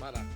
Para.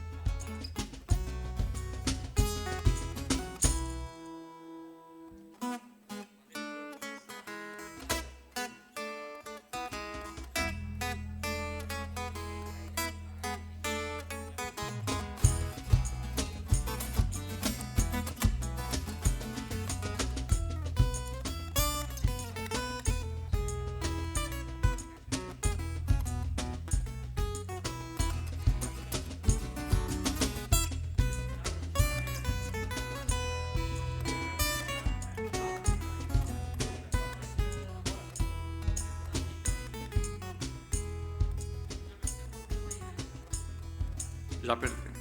Já apertei.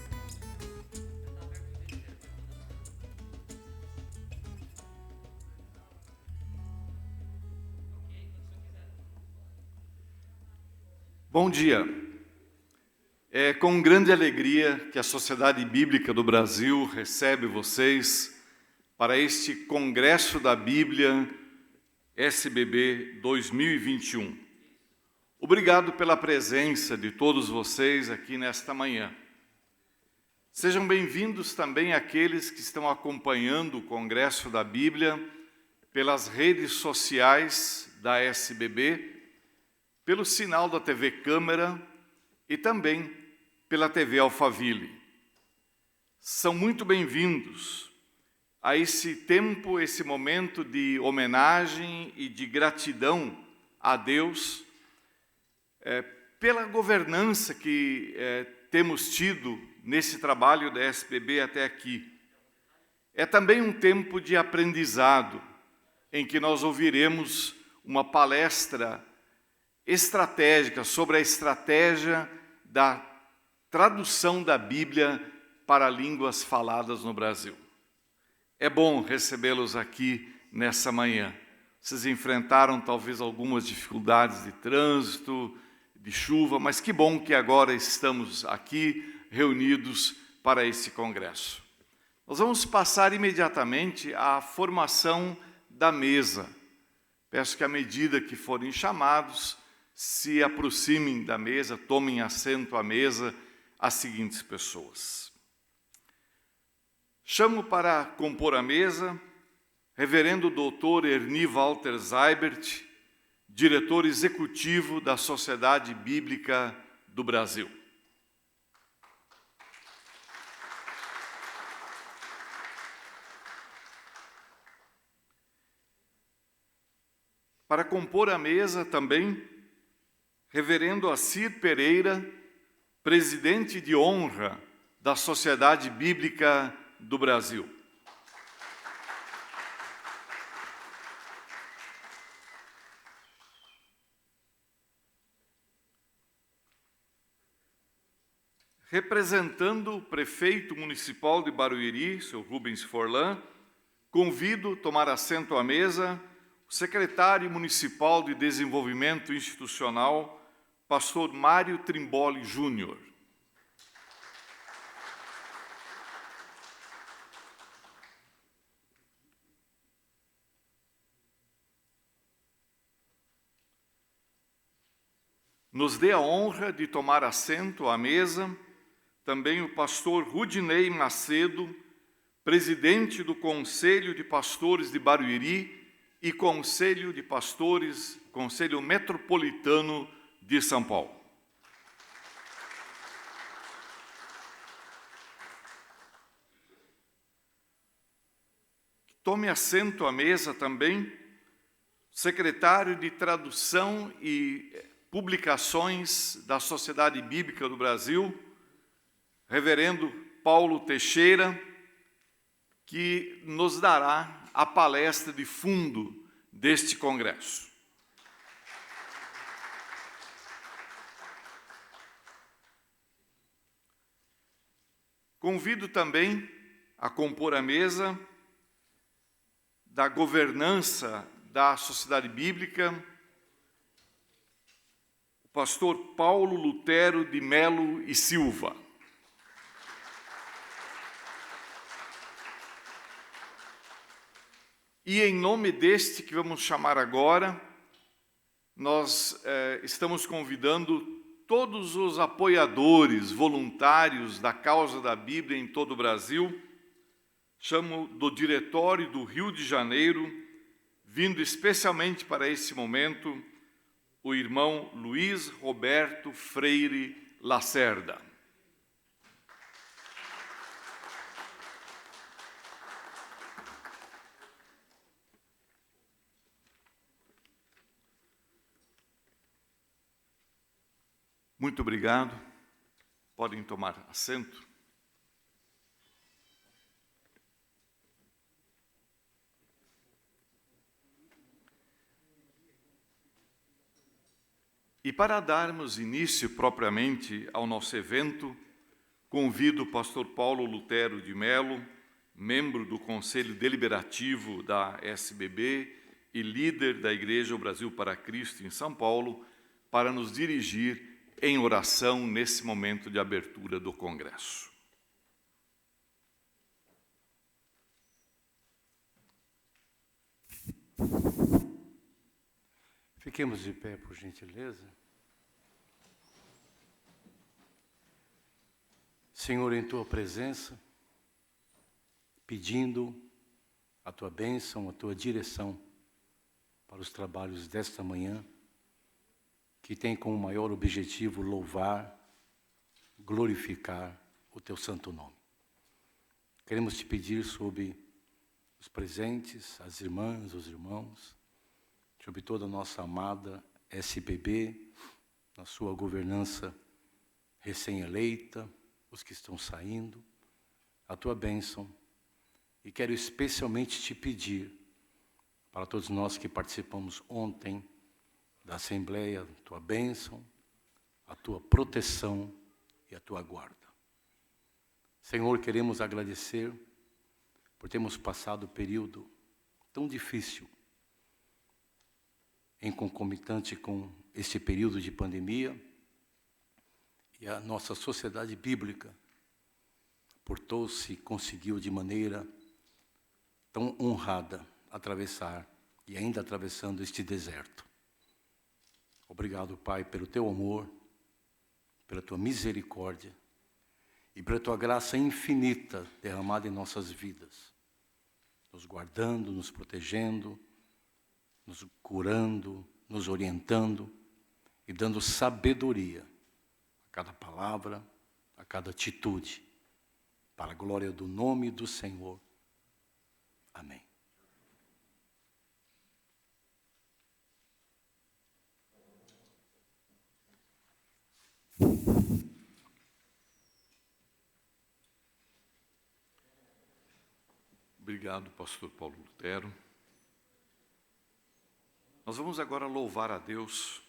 Bom dia. É com grande alegria que a Sociedade Bíblica do Brasil recebe vocês para este Congresso da Bíblia SBB 2021. Obrigado pela presença de todos vocês aqui nesta manhã. Sejam bem-vindos também aqueles que estão acompanhando o Congresso da Bíblia pelas redes sociais da SBB, pelo sinal da TV Câmara e também pela TV Alphaville. São muito bem-vindos a esse tempo, esse momento de homenagem e de gratidão a Deus pela governança que temos tido nesse trabalho da SBB até aqui. É também um tempo de aprendizado, em que nós ouviremos uma palestra estratégica sobre a estratégia da tradução da Bíblia para línguas faladas no Brasil. É bom recebê-los aqui nessa manhã. Vocês enfrentaram talvez algumas dificuldades de trânsito, de chuva, mas que bom que agora estamos aqui reunidos para esse congresso. Nós vamos passar imediatamente à formação da mesa. Peço que, à medida que forem chamados, se aproximem da mesa, tomem assento à mesa as seguintes pessoas. Chamo para compor a mesa Reverendo Dr. Ernie Walter Seibert, diretor executivo da Sociedade Bíblica do Brasil. Para compor a mesa também, Reverendo Assir Pereira, presidente de honra da Sociedade Bíblica do Brasil. Representando o prefeito municipal de Barueri, seu Rubens Forlan, convido a tomar assento à mesa o secretário municipal de Desenvolvimento Institucional, pastor Mário Trimboli Júnior. Nos dê a honra de tomar assento à mesa também o pastor Rudinei Macedo, presidente do Conselho de Pastores de Barueri e Conselho de Pastores, Conselho Metropolitano de São Paulo. Tome assento à mesa também, secretário de Tradução e Publicações da Sociedade Bíblica do Brasil, reverendo Paulo Teixeira, que nos dará a palestra de fundo deste congresso. Convido também a compor a mesa da governança da Sociedade Bíblica, o pastor Paulo Lutero de Melo e Silva. E em nome deste que vamos chamar agora, nós estamos convidando todos os apoiadores, voluntários da causa da Bíblia em todo o Brasil. Chamo do diretório do Rio de Janeiro, vindo especialmente para esse momento, o irmão Luiz Roberto Freire Lacerda. Muito obrigado. Podem tomar assento. E para darmos início propriamente ao nosso evento, convido o pastor Paulo Lutero de Melo, membro do Conselho Deliberativo da SBB e líder da Igreja Brasil para Cristo em São Paulo, para nos dirigir em oração nesse momento de abertura do Congresso. Fiquemos de pé, por gentileza. Senhor, em Tua presença, pedindo a Tua bênção, a Tua direção para os trabalhos desta manhã, que tem como maior objetivo louvar, glorificar o Teu santo nome. Queremos Te pedir sobre os presentes, as irmãs, os irmãos, sobre toda a nossa amada SBB, na sua governança recém-eleita, os que estão saindo, a Tua bênção. E quero especialmente Te pedir, para todos nós que participamos ontem da Assembleia, a Tua bênção, a Tua proteção e a Tua guarda. Senhor, queremos agradecer por termos passado o período tão difícil, em concomitante com este período de pandemia, e a nossa sociedade bíblica portou-se e conseguiu de maneira tão honrada atravessar e ainda atravessando este deserto. Obrigado, Pai, pelo Teu amor, pela Tua misericórdia e pela Tua graça infinita derramada em nossas vidas, nos guardando, nos protegendo, nos curando, nos orientando e dando sabedoria a cada palavra, a cada atitude, para a glória do nome do Senhor. Amém. Obrigado, pastor Paulo Lutero. Nós vamos agora louvar a Deus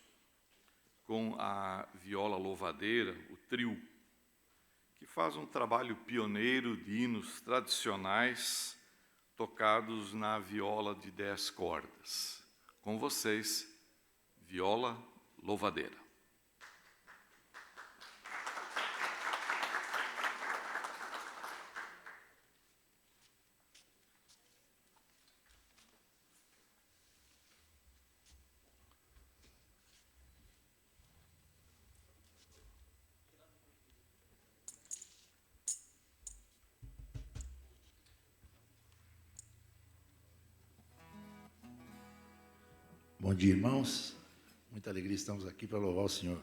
com a viola louvadeira, o trio, que faz um trabalho pioneiro de hinos tradicionais tocados na viola de 10 cordas. Com vocês, viola louvadeira. Bom dia, irmãos. Muita alegria, estamos aqui para louvar o Senhor.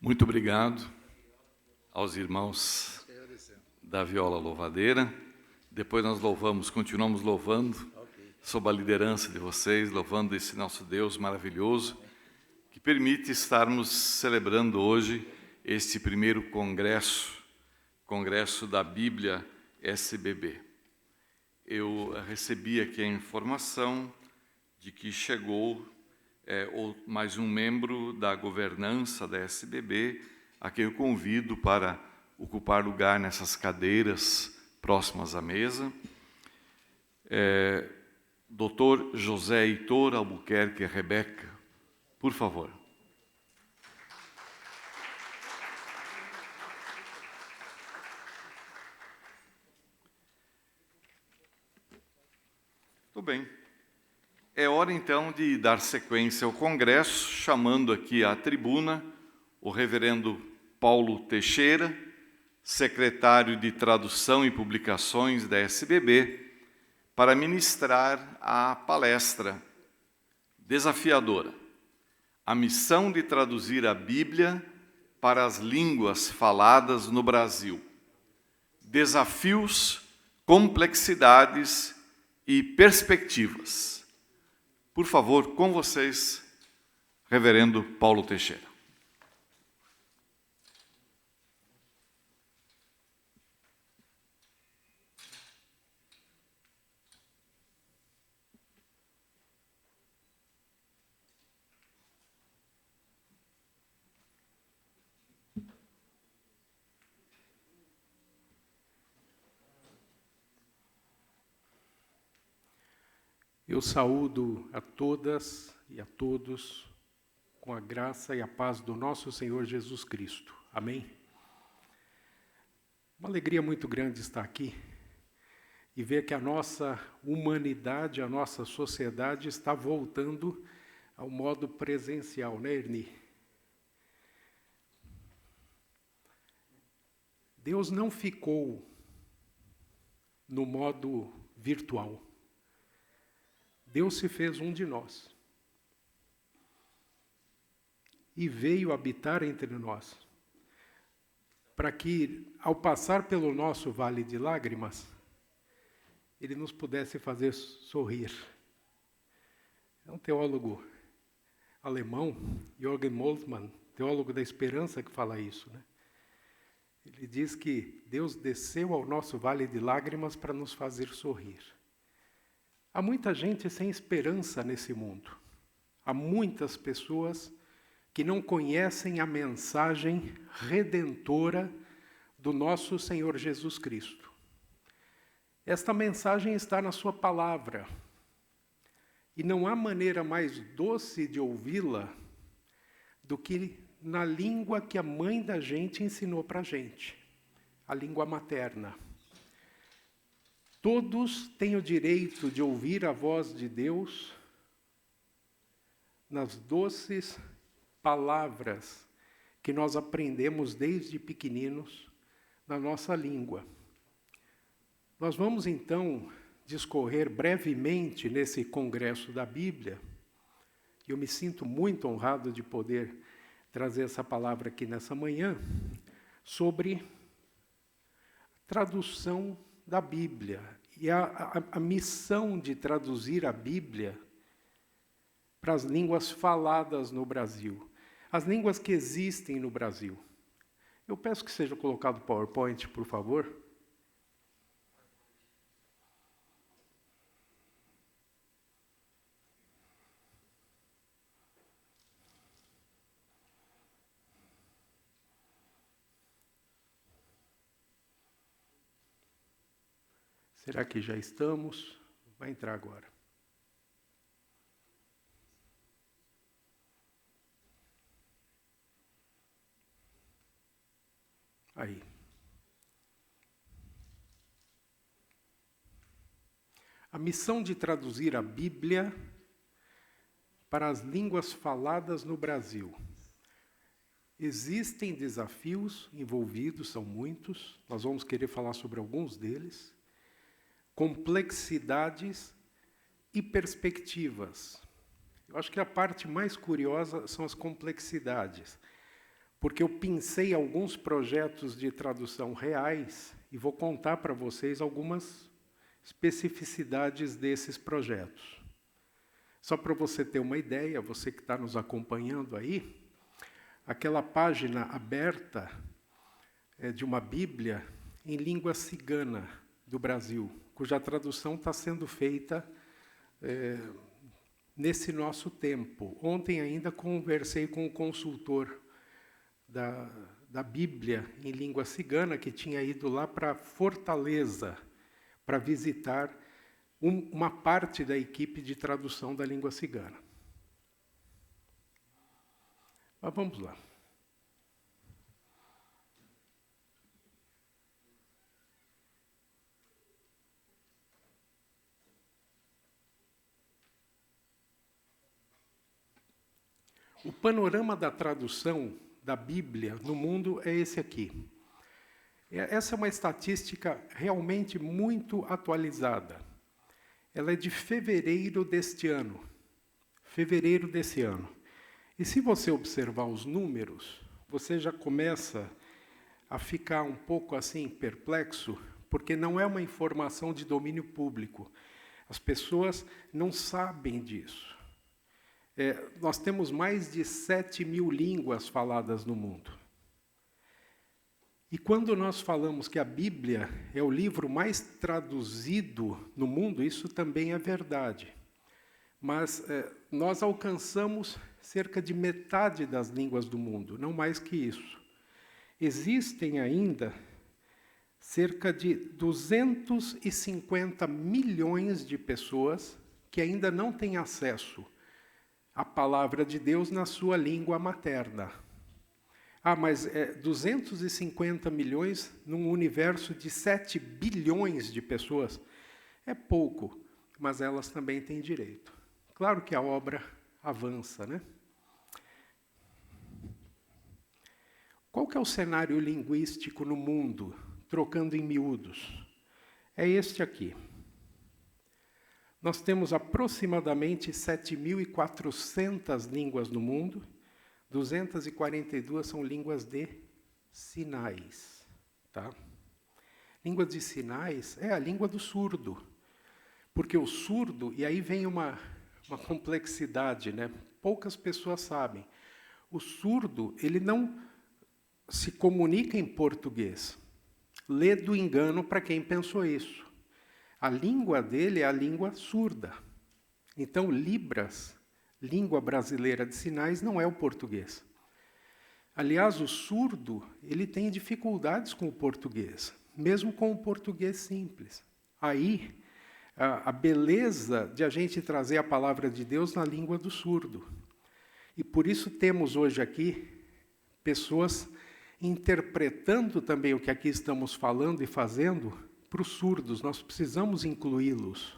Muito obrigado aos irmãos da viola louvadeira. Depois nós continuamos louvando, sob a liderança de vocês, louvando esse nosso Deus maravilhoso, que permite estarmos celebrando hoje este primeiro congresso da Bíblia SBB. Eu recebi aqui a informação de que chegou mais um membro da governança da SBB, a quem eu convido para ocupar lugar nessas cadeiras próximas à mesa. Dr. José Heitor Albuquerque Rebeca, por favor. Tudo bem. É hora, então, de dar sequência ao congresso, chamando aqui à tribuna o reverendo Paulo Teixeira, secretário de Tradução e Publicações da SBB, para ministrar a palestra desafiadora: a missão de traduzir a Bíblia para as línguas faladas no Brasil. Desafios, complexidades e perspectivas. Por favor, com vocês, reverendo Paulo Teixeira. Eu saúdo a todas e a todos com a graça e a paz do nosso Senhor Jesus Cristo. Amém? Uma alegria muito grande estar aqui e ver que a nossa humanidade, a nossa sociedade está voltando ao modo presencial, né, Erni? Deus não ficou no modo virtual. Deus se fez um de nós. E veio habitar entre nós, para que, ao passar pelo nosso vale de lágrimas, Ele nos pudesse fazer sorrir. É um teólogo alemão, Jürgen Moltmann, teólogo da esperança, que fala isso, né? Ele diz que Deus desceu ao nosso vale de lágrimas para nos fazer sorrir. Há muita gente sem esperança nesse mundo. Há muitas pessoas que não conhecem a mensagem redentora do nosso Senhor Jesus Cristo. Esta mensagem está na sua palavra. E não há maneira mais doce de ouvi-la do que na língua que a mãe da gente ensinou para a gente, a língua materna. Todos têm o direito de ouvir a voz de Deus nas doces palavras que nós aprendemos desde pequeninos na nossa língua. Nós vamos, então, discorrer brevemente nesse congresso da Bíblia, e eu me sinto muito honrado de poder trazer essa palavra aqui nessa manhã, sobre tradução da Bíblia, e a missão de traduzir a Bíblia para as línguas faladas no Brasil, as línguas que existem no Brasil. Eu peço que seja colocado o PowerPoint, por favor. Será que já estamos? Vai entrar agora. Aí. A missão de traduzir a Bíblia para as línguas faladas no Brasil. Existem desafios envolvidos, são muitos, nós vamos querer falar sobre alguns deles. Complexidades e perspectivas. Eu acho que a parte mais curiosa são as complexidades, porque eu pensei alguns projetos de tradução reais e vou contar para vocês algumas especificidades desses projetos. Só para você ter uma ideia, você que está nos acompanhando aí, aquela página aberta de uma Bíblia em língua cigana do Brasil, cuja tradução está sendo feita nesse nosso tempo. Ontem ainda conversei com o consultor da Bíblia em língua cigana, que tinha ido lá para Fortaleza, para visitar uma parte da equipe de tradução da língua cigana. Mas vamos lá. O panorama da tradução da Bíblia no mundo é esse aqui. Essa é uma estatística realmente muito atualizada. Ela é de fevereiro deste ano. Fevereiro desse ano. E se você observar os números, você já começa a ficar um pouco assim perplexo, porque não é uma informação de domínio público. As pessoas não sabem disso. Nós temos mais de 7.000 línguas faladas no mundo. E quando nós falamos que a Bíblia é o livro mais traduzido no mundo, isso também é verdade. Mas nós alcançamos cerca de metade das línguas do mundo, não mais que isso. Existem ainda cerca de 250 milhões de pessoas que ainda não têm acesso à palavra de Deus na sua língua materna. Ah, mas 250 milhões num universo de 7 bilhões de pessoas é pouco, mas elas também têm direito. Claro que a obra avança, né? Qual que é o cenário linguístico no mundo, trocando em miúdos? É este aqui. Nós temos aproximadamente 7.400 línguas no mundo, 242 são línguas de sinais. Tá? Língua de sinais é a língua do surdo, porque o surdo, e aí vem uma complexidade, né? Poucas pessoas sabem. O surdo, ele não se comunica em português. Lê do engano para quem pensou isso. A língua dele é a língua surda. Então, Libras, língua brasileira de sinais, não é o português. Aliás, o surdo, ele tem dificuldades com o português, mesmo com o português simples. Aí, a beleza de a gente trazer a palavra de Deus na língua do surdo. E por isso temos hoje aqui pessoas interpretando também o que aqui estamos falando e fazendo para os surdos. Nós precisamos incluí-los.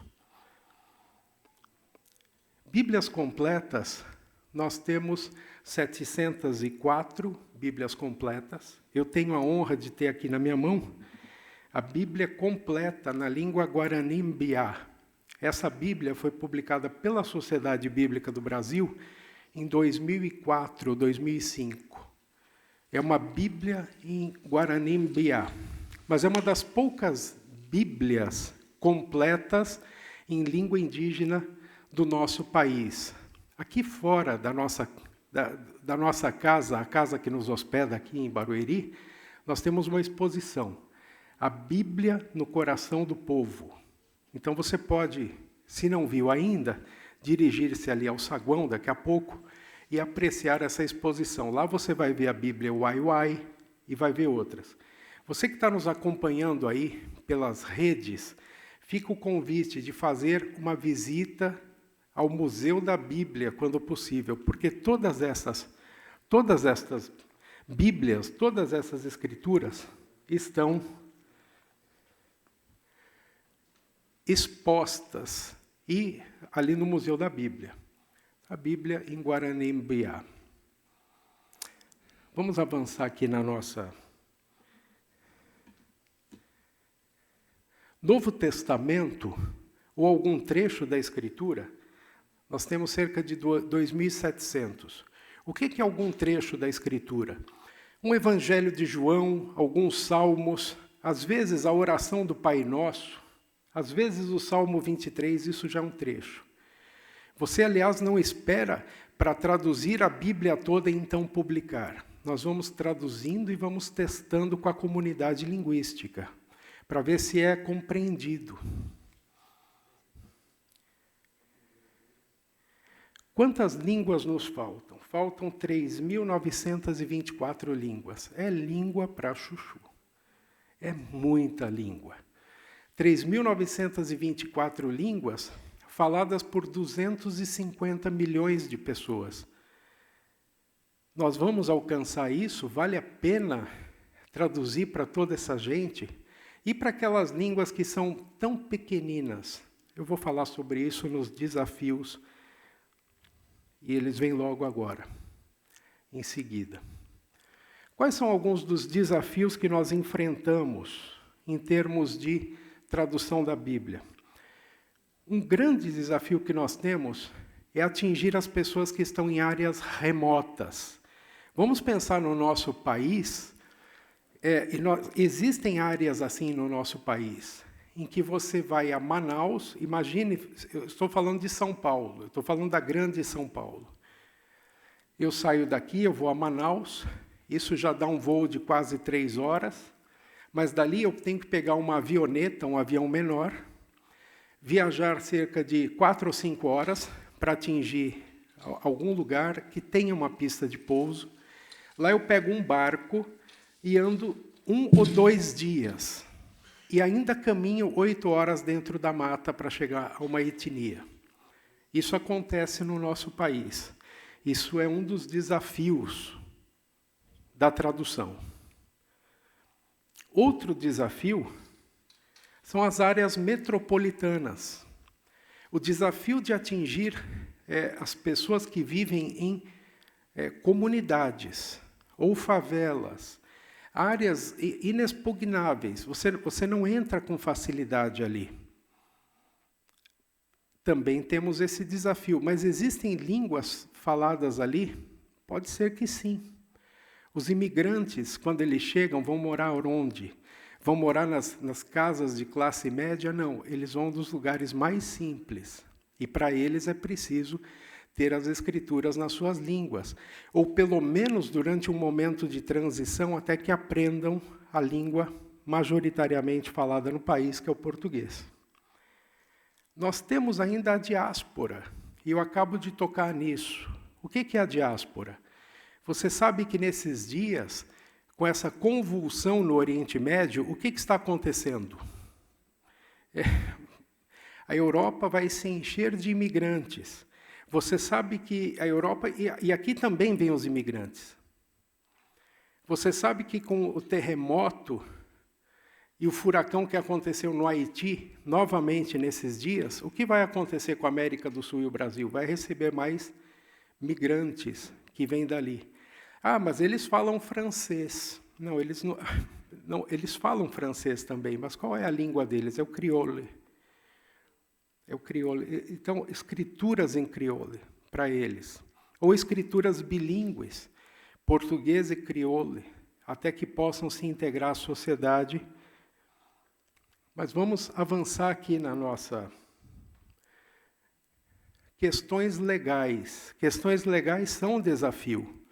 Bíblias completas, nós temos 704 Bíblias completas. Eu tenho a honra de ter aqui na minha mão a Bíblia completa na língua Guarani-Mbiá. Essa Bíblia foi publicada pela Sociedade Bíblica do Brasil em 2004, 2005. É uma Bíblia em Guarani-Mbiá, mas é uma das poucas Bíblias completas em língua indígena do nosso país. Aqui fora da nossa casa, a casa que nos hospeda aqui em Barueri, nós temos uma exposição, a Bíblia no Coração do Povo. Então você pode, se não viu ainda, dirigir-se ali ao saguão daqui a pouco e apreciar essa exposição. Lá você vai ver a Bíblia Uai-Uai e vai ver outras. Você que está nos acompanhando aí pelas redes, fica o convite de fazer uma visita ao Museu da Bíblia, quando possível, porque todas estas Bíblias, todas essas escrituras estão expostas e ali no Museu da Bíblia. A Bíblia em Guarani-Mbiá. Vamos avançar aqui na nossa Novo Testamento, ou algum trecho da Escritura, nós temos cerca de 2.700. O que é algum trecho da Escritura? Um Evangelho de João, alguns salmos, às vezes a oração do Pai Nosso, às vezes o Salmo 23, isso já é um trecho. Você, aliás, não espera para traduzir a Bíblia toda e então publicar. Nós vamos traduzindo e vamos testando com a comunidade linguística, para ver se é compreendido. Quantas línguas nos faltam? Faltam 3.924 línguas. É língua para chuchu. É muita língua. 3.924 línguas faladas por 250 milhões de pessoas. Nós vamos alcançar isso? Vale a pena traduzir para toda essa gente? E para aquelas línguas que são tão pequeninas? Eu vou falar sobre isso nos desafios, e eles vêm logo agora, em seguida. Quais são alguns dos desafios que nós enfrentamos em termos de tradução da Bíblia? Um grande desafio que nós temos é atingir as pessoas que estão em áreas remotas. Vamos pensar no nosso país. Existem áreas assim no nosso país, em que você vai a Manaus, imagine, eu estou falando de São Paulo, eu estou falando da grande São Paulo. Eu saio daqui, eu vou a Manaus, isso já dá um voo de quase 3 horas, mas dali eu tenho que pegar uma avioneta, um avião menor, viajar cerca de 4 ou 5 horas para atingir algum lugar que tenha uma pista de pouso. Lá eu pego um barco e ando 1 ou 2 dias. E ainda caminho 8 horas dentro da mata para chegar a uma etnia. Isso acontece no nosso país. Isso é um dos desafios da tradução. Outro desafio são as áreas metropolitanas. O desafio de atingir as pessoas que vivem em comunidades ou favelas, áreas inexpugnáveis. Você não entra com facilidade ali. Também temos esse desafio, mas existem línguas faladas ali? Pode ser que sim. Os imigrantes, quando eles chegam, vão morar onde? Vão morar nas casas de classe média? Não, eles vão dos lugares mais simples. E para eles é preciso ter as escrituras nas suas línguas. Ou pelo menos durante um momento de transição, até que aprendam a língua majoritariamente falada no país, que é o português. Nós temos ainda a diáspora, e eu acabo de tocar nisso. O que é a diáspora? Você sabe que nesses dias, com essa convulsão no Oriente Médio, o que está acontecendo? A Europa vai se encher de imigrantes. Você sabe que a Europa, e aqui também vêm os imigrantes. Você sabe que com o terremoto e o furacão que aconteceu no Haiti, novamente nesses dias, o que vai acontecer com a América do Sul e o Brasil? Vai receber mais migrantes que vêm dali. Ah, mas eles falam francês. Não, eles falam francês também, mas qual é a língua deles? É o crioulo. É o crioulo. Então, escrituras em crioulo para eles. Ou escrituras bilíngues, português e crioulo, até que possam se integrar à sociedade. Mas vamos avançar aqui na nossa... Questões legais. Questões legais são um desafio.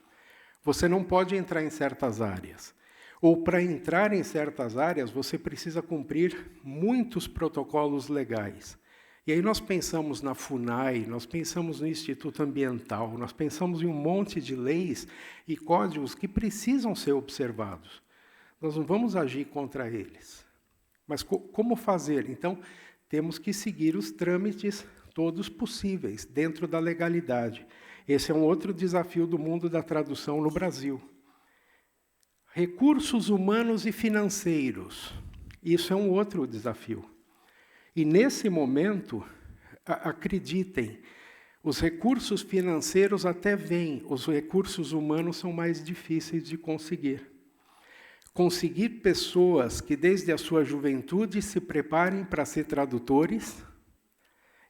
Você não pode entrar em certas áreas. Ou, para entrar em certas áreas, você precisa cumprir muitos protocolos legais. E aí nós pensamos na FUNAI, nós pensamos no Instituto Ambiental, nós pensamos em um monte de leis e códigos que precisam ser observados. Nós não vamos agir contra eles. Mas como fazer? Então, temos que seguir os trâmites todos possíveis, dentro da legalidade. Esse é um outro desafio do mundo da tradução no Brasil. Recursos humanos e financeiros. Isso é um outro desafio. E, nesse momento, acreditem, os recursos financeiros até vêm, os recursos humanos são mais difíceis de conseguir. Conseguir pessoas que, desde a sua juventude, se preparem para ser tradutores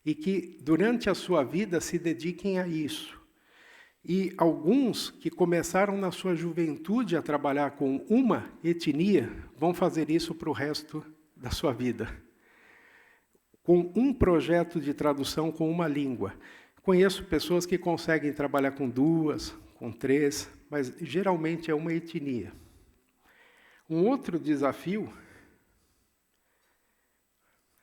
e que, durante a sua vida, se dediquem a isso. E alguns que começaram na sua juventude a trabalhar com uma etnia, vão fazer isso para o resto da sua vida. Com um projeto de tradução com uma língua. Conheço pessoas que conseguem trabalhar com 2, com 3, mas geralmente é uma etnia. Um outro desafio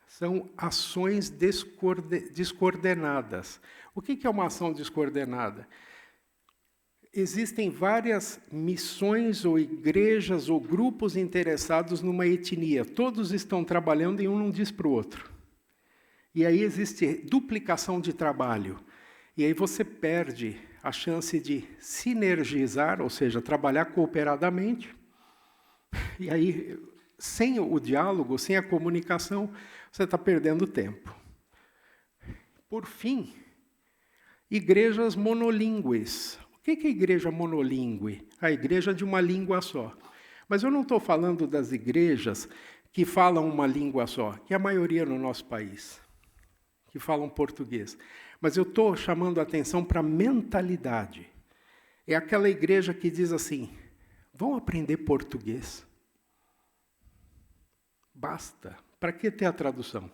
são ações descoordenadas. O que é uma ação descoordenada? Existem várias missões ou igrejas ou grupos interessados numa etnia. Todos estão trabalhando e um não diz para o outro. E aí existe duplicação de trabalho. E aí você perde a chance de sinergizar, ou seja, trabalhar cooperadamente. E aí, sem o diálogo, sem a comunicação, você está perdendo tempo. Por fim, igrejas monolíngues. O que é igreja monolíngue? A igreja de uma língua só. Mas eu não estou falando das igrejas que falam uma língua só, que é a maioria no nosso país, que falam português. Mas eu estou chamando a atenção para a mentalidade. É aquela igreja que diz assim, vão aprender português. Basta. Para que ter a tradução?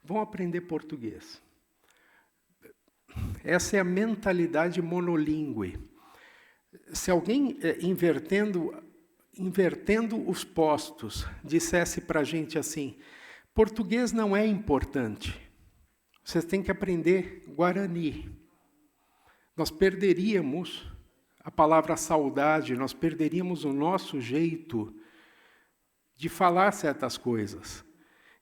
Vão aprender português. Essa é a mentalidade monolíngue. Se alguém, invertendo os postos, dissesse para a gente assim, português não é importante, vocês têm que aprender Guarani. Nós perderíamos a palavra saudade, nós perderíamos o nosso jeito de falar certas coisas.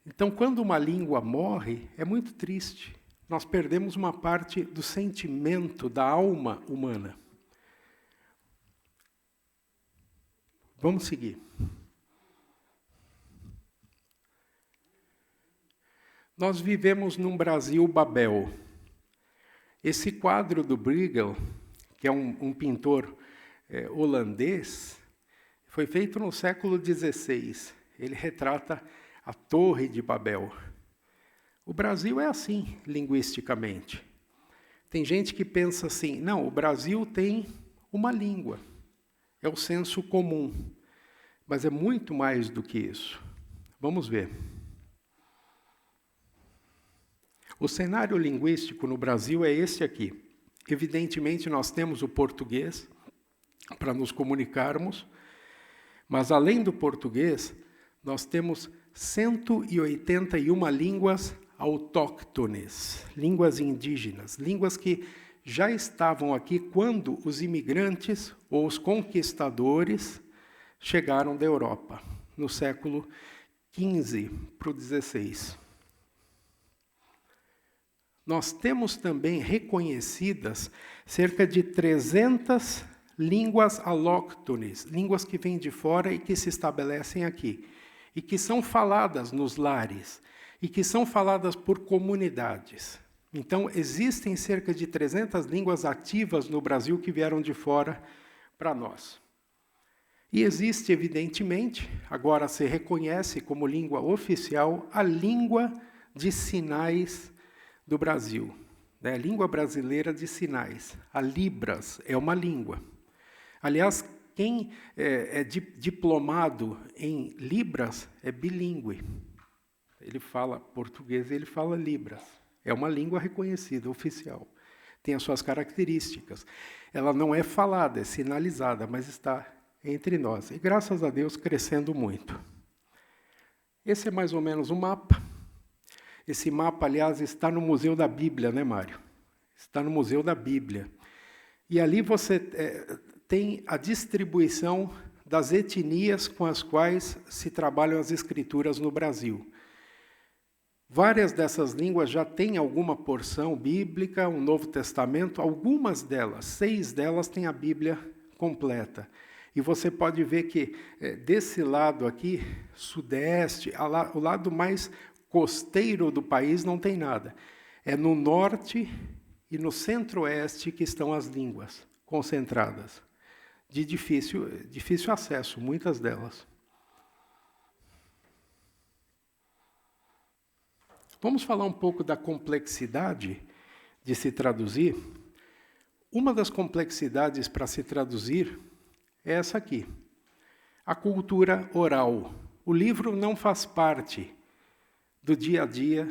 Então, quando uma língua morre, é muito triste. Nós perdemos uma parte do sentimento, da alma humana. Vamos seguir. Nós vivemos num Brasil Babel. Esse quadro do Bruegel, que é um pintor holandês, foi feito no século XVI. Ele retrata a Torre de Babel. O Brasil é assim, linguisticamente. Tem gente que pensa assim, não, o Brasil tem uma língua, é o senso comum, mas é muito mais do que isso. Vamos ver. O cenário linguístico no Brasil é esse aqui. Evidentemente, nós temos o português para nos comunicarmos, mas, além do português, nós temos 181 línguas autóctones, línguas indígenas, línguas que já estavam aqui quando os imigrantes ou os conquistadores chegaram da Europa, no século XV para o XVI. Nós temos também reconhecidas cerca de 300 línguas alóctones, línguas que vêm de fora e que se estabelecem aqui, e que são faladas nos lares, e que são faladas por comunidades. Então, existem cerca de 300 línguas ativas no Brasil que vieram de fora para nós. E existe, evidentemente, agora se reconhece como língua oficial, a língua de sinais do Brasil, né? A língua brasileira de sinais. A Libras é uma língua. Aliás, quem é diplomado em Libras é bilíngue. Ele fala português e ele fala Libras. É uma língua reconhecida, oficial. Tem as suas características. Ela não é falada, é sinalizada, mas está entre nós. E, graças a Deus, crescendo muito. Esse é mais ou menos um mapa. Esse mapa, aliás, está no Museu da Bíblia, né, Mário? Está no Museu da Bíblia. E ali você tem a distribuição das etnias com as quais se trabalham as escrituras no Brasil. Várias dessas línguas já têm alguma porção bíblica, um Novo Testamento, algumas delas, 6 delas têm a Bíblia completa. E você pode ver que desse lado aqui, sudeste, o lado mais costeiro do país não tem nada. É no norte e no centro-oeste que estão as línguas concentradas, de difícil acesso, muitas delas. Vamos falar um pouco da complexidade de se traduzir. Uma das complexidades para se traduzir é essa aqui, a cultura oral. O livro não faz parte do dia a dia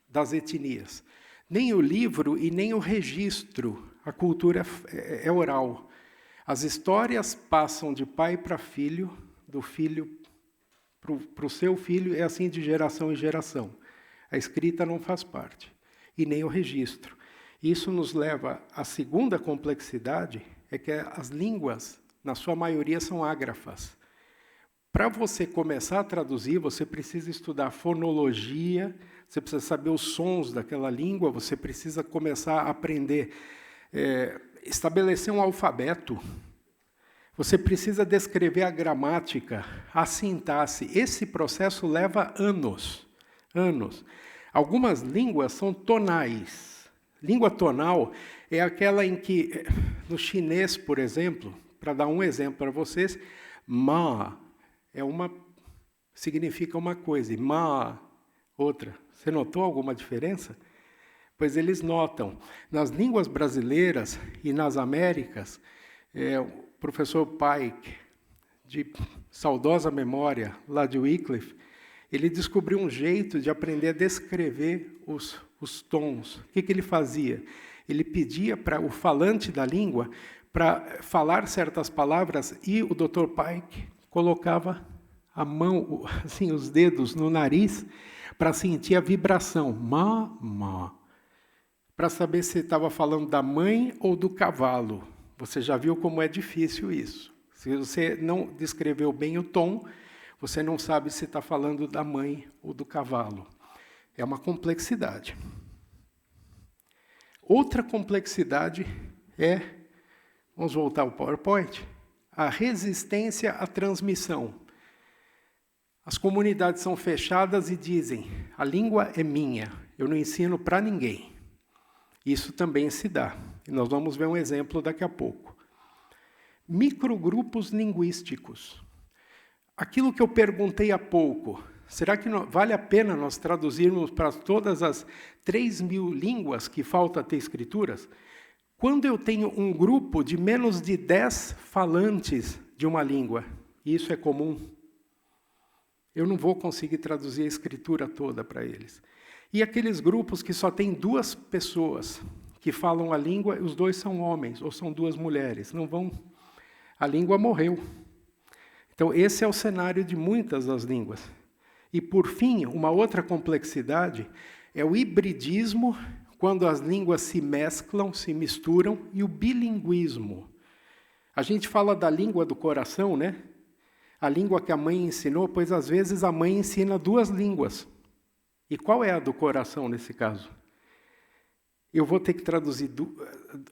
das etnias. Nem o livro e nem o registro. A cultura é oral. As histórias passam de pai para filho, do filho para o seu filho, e assim de geração em geração. A escrita não faz parte, e nem o registro. Isso nos leva à segunda complexidade, é que as línguas, na sua maioria, são ágrafas. Para você começar a traduzir, você precisa estudar fonologia, você precisa saber os sons daquela língua, você precisa começar a aprender, estabelecer um alfabeto, você precisa descrever a gramática, a sintaxe. Esse processo leva anos. Algumas línguas são tonais. Língua tonal é aquela em que, no chinês, por exemplo, para dar um exemplo para vocês, ma significa uma coisa, e ma, outra. Você notou alguma diferença? Pois eles notam. Nas línguas brasileiras e nas Américas, o professor Pike, de saudosa memória, lá de Wycliffe, ele descobriu um jeito de aprender a descrever os tons. O que ele fazia? Ele pedia para o falante da língua para falar certas palavras e o Dr. Pike colocava a mão, assim, os dedos no nariz para sentir a vibração. Ma, para saber se estava falando da mãe ou do cavalo. Você já viu como é difícil isso. Se você não descreveu bem o tom, você não sabe se está falando da mãe ou do cavalo. É uma complexidade. Outra complexidade é, vamos voltar ao PowerPoint, a resistência à transmissão. As comunidades são fechadas e dizem, a língua é minha, eu não ensino para ninguém. Isso também se dá. E nós vamos ver um exemplo daqui a pouco. Microgrupos linguísticos. Aquilo que eu perguntei há pouco, será que vale a pena nós traduzirmos para todas as 3.000 línguas que falta ter escrituras? Quando eu tenho um grupo de menos de 10 falantes de uma língua, e isso é comum, eu não vou conseguir traduzir a escritura toda para eles. E aqueles grupos que só tem 2 pessoas que falam a língua, os 2 são homens, ou são 2 mulheres, não vão... A língua morreu. Então, esse é o cenário de muitas das línguas. E, por fim, uma outra complexidade é o hibridismo, quando as línguas se mesclam, se misturam, e o bilinguismo. A gente fala da língua do coração, né? A língua que a mãe ensinou, pois às vezes a mãe ensina 2 línguas. E qual é a do coração nesse caso? Eu vou ter que traduzir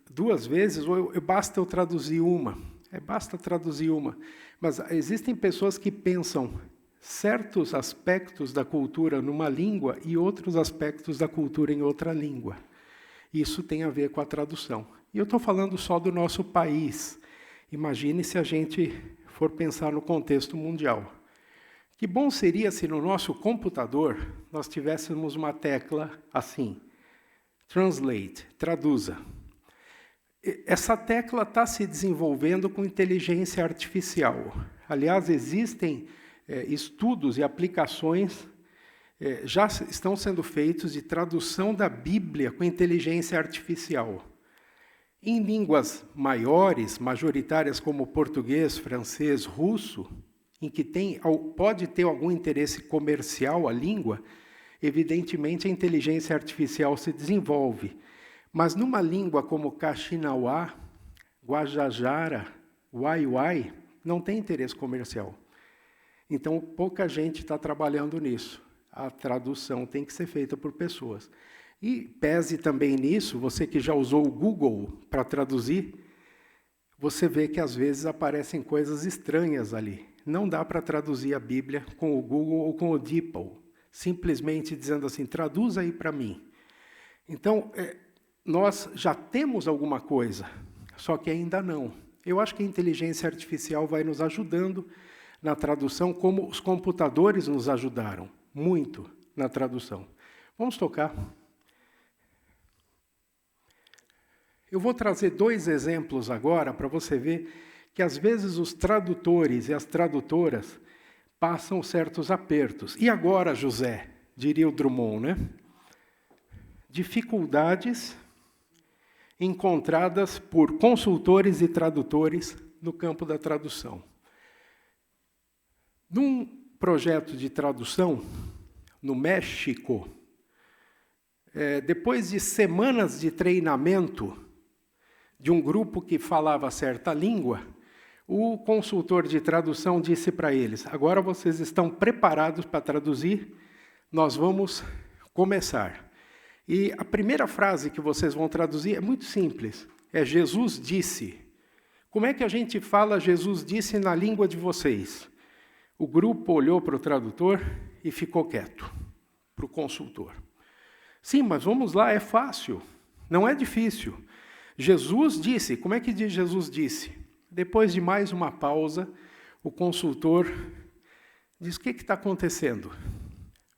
2 vezes, ou basta eu traduzir uma? Basta traduzir uma. Mas existem pessoas que pensam certos aspectos da cultura numa língua e outros aspectos da cultura em outra língua. Isso tem a ver com a tradução. E eu estou falando só do nosso país. Imagine se a gente for pensar no contexto mundial. Que bom seria se no nosso computador nós tivéssemos uma tecla assim, Translate, traduza. Essa tecla está se desenvolvendo com inteligência artificial. Aliás, existem estudos e aplicações já estão sendo feitos de tradução da Bíblia com inteligência artificial. Em línguas maiores, majoritárias como português, francês, russo, em que pode ter algum interesse comercial a língua, evidentemente a inteligência artificial se desenvolve. Mas numa língua como Kaxinawá, Guajajara, Waiwai, não tem interesse comercial. Então, pouca gente está trabalhando nisso. A tradução tem que ser feita por pessoas. E pese também nisso, você que já usou o Google para traduzir, você vê que às vezes aparecem coisas estranhas ali. Não dá para traduzir a Bíblia com o Google ou com o DeepL, simplesmente dizendo assim, traduza aí para mim. Então, nós já temos alguma coisa, só que ainda não. Eu acho que a inteligência artificial vai nos ajudando na tradução, como os computadores nos ajudaram muito na tradução. Vamos tocar. Eu vou trazer 2 exemplos agora para você ver que, às vezes, os tradutores e as tradutoras passam certos apertos. E agora, José, diria o Drummond, né? Dificuldades encontradas por consultores e tradutores no campo da tradução. Num projeto de tradução, no México, depois de semanas de treinamento de um grupo que falava certa língua, o consultor de tradução disse para eles, agora vocês estão preparados para traduzir, nós vamos começar. E a primeira frase que vocês vão traduzir é muito simples, é Jesus disse. Como é que a gente fala Jesus disse na língua de vocês? O grupo olhou para o tradutor e ficou quieto, para o consultor. Sim, mas vamos lá, é fácil, não é difícil. Jesus disse, como é que diz Jesus disse? Depois de mais uma pausa, o consultor diz, o que está acontecendo?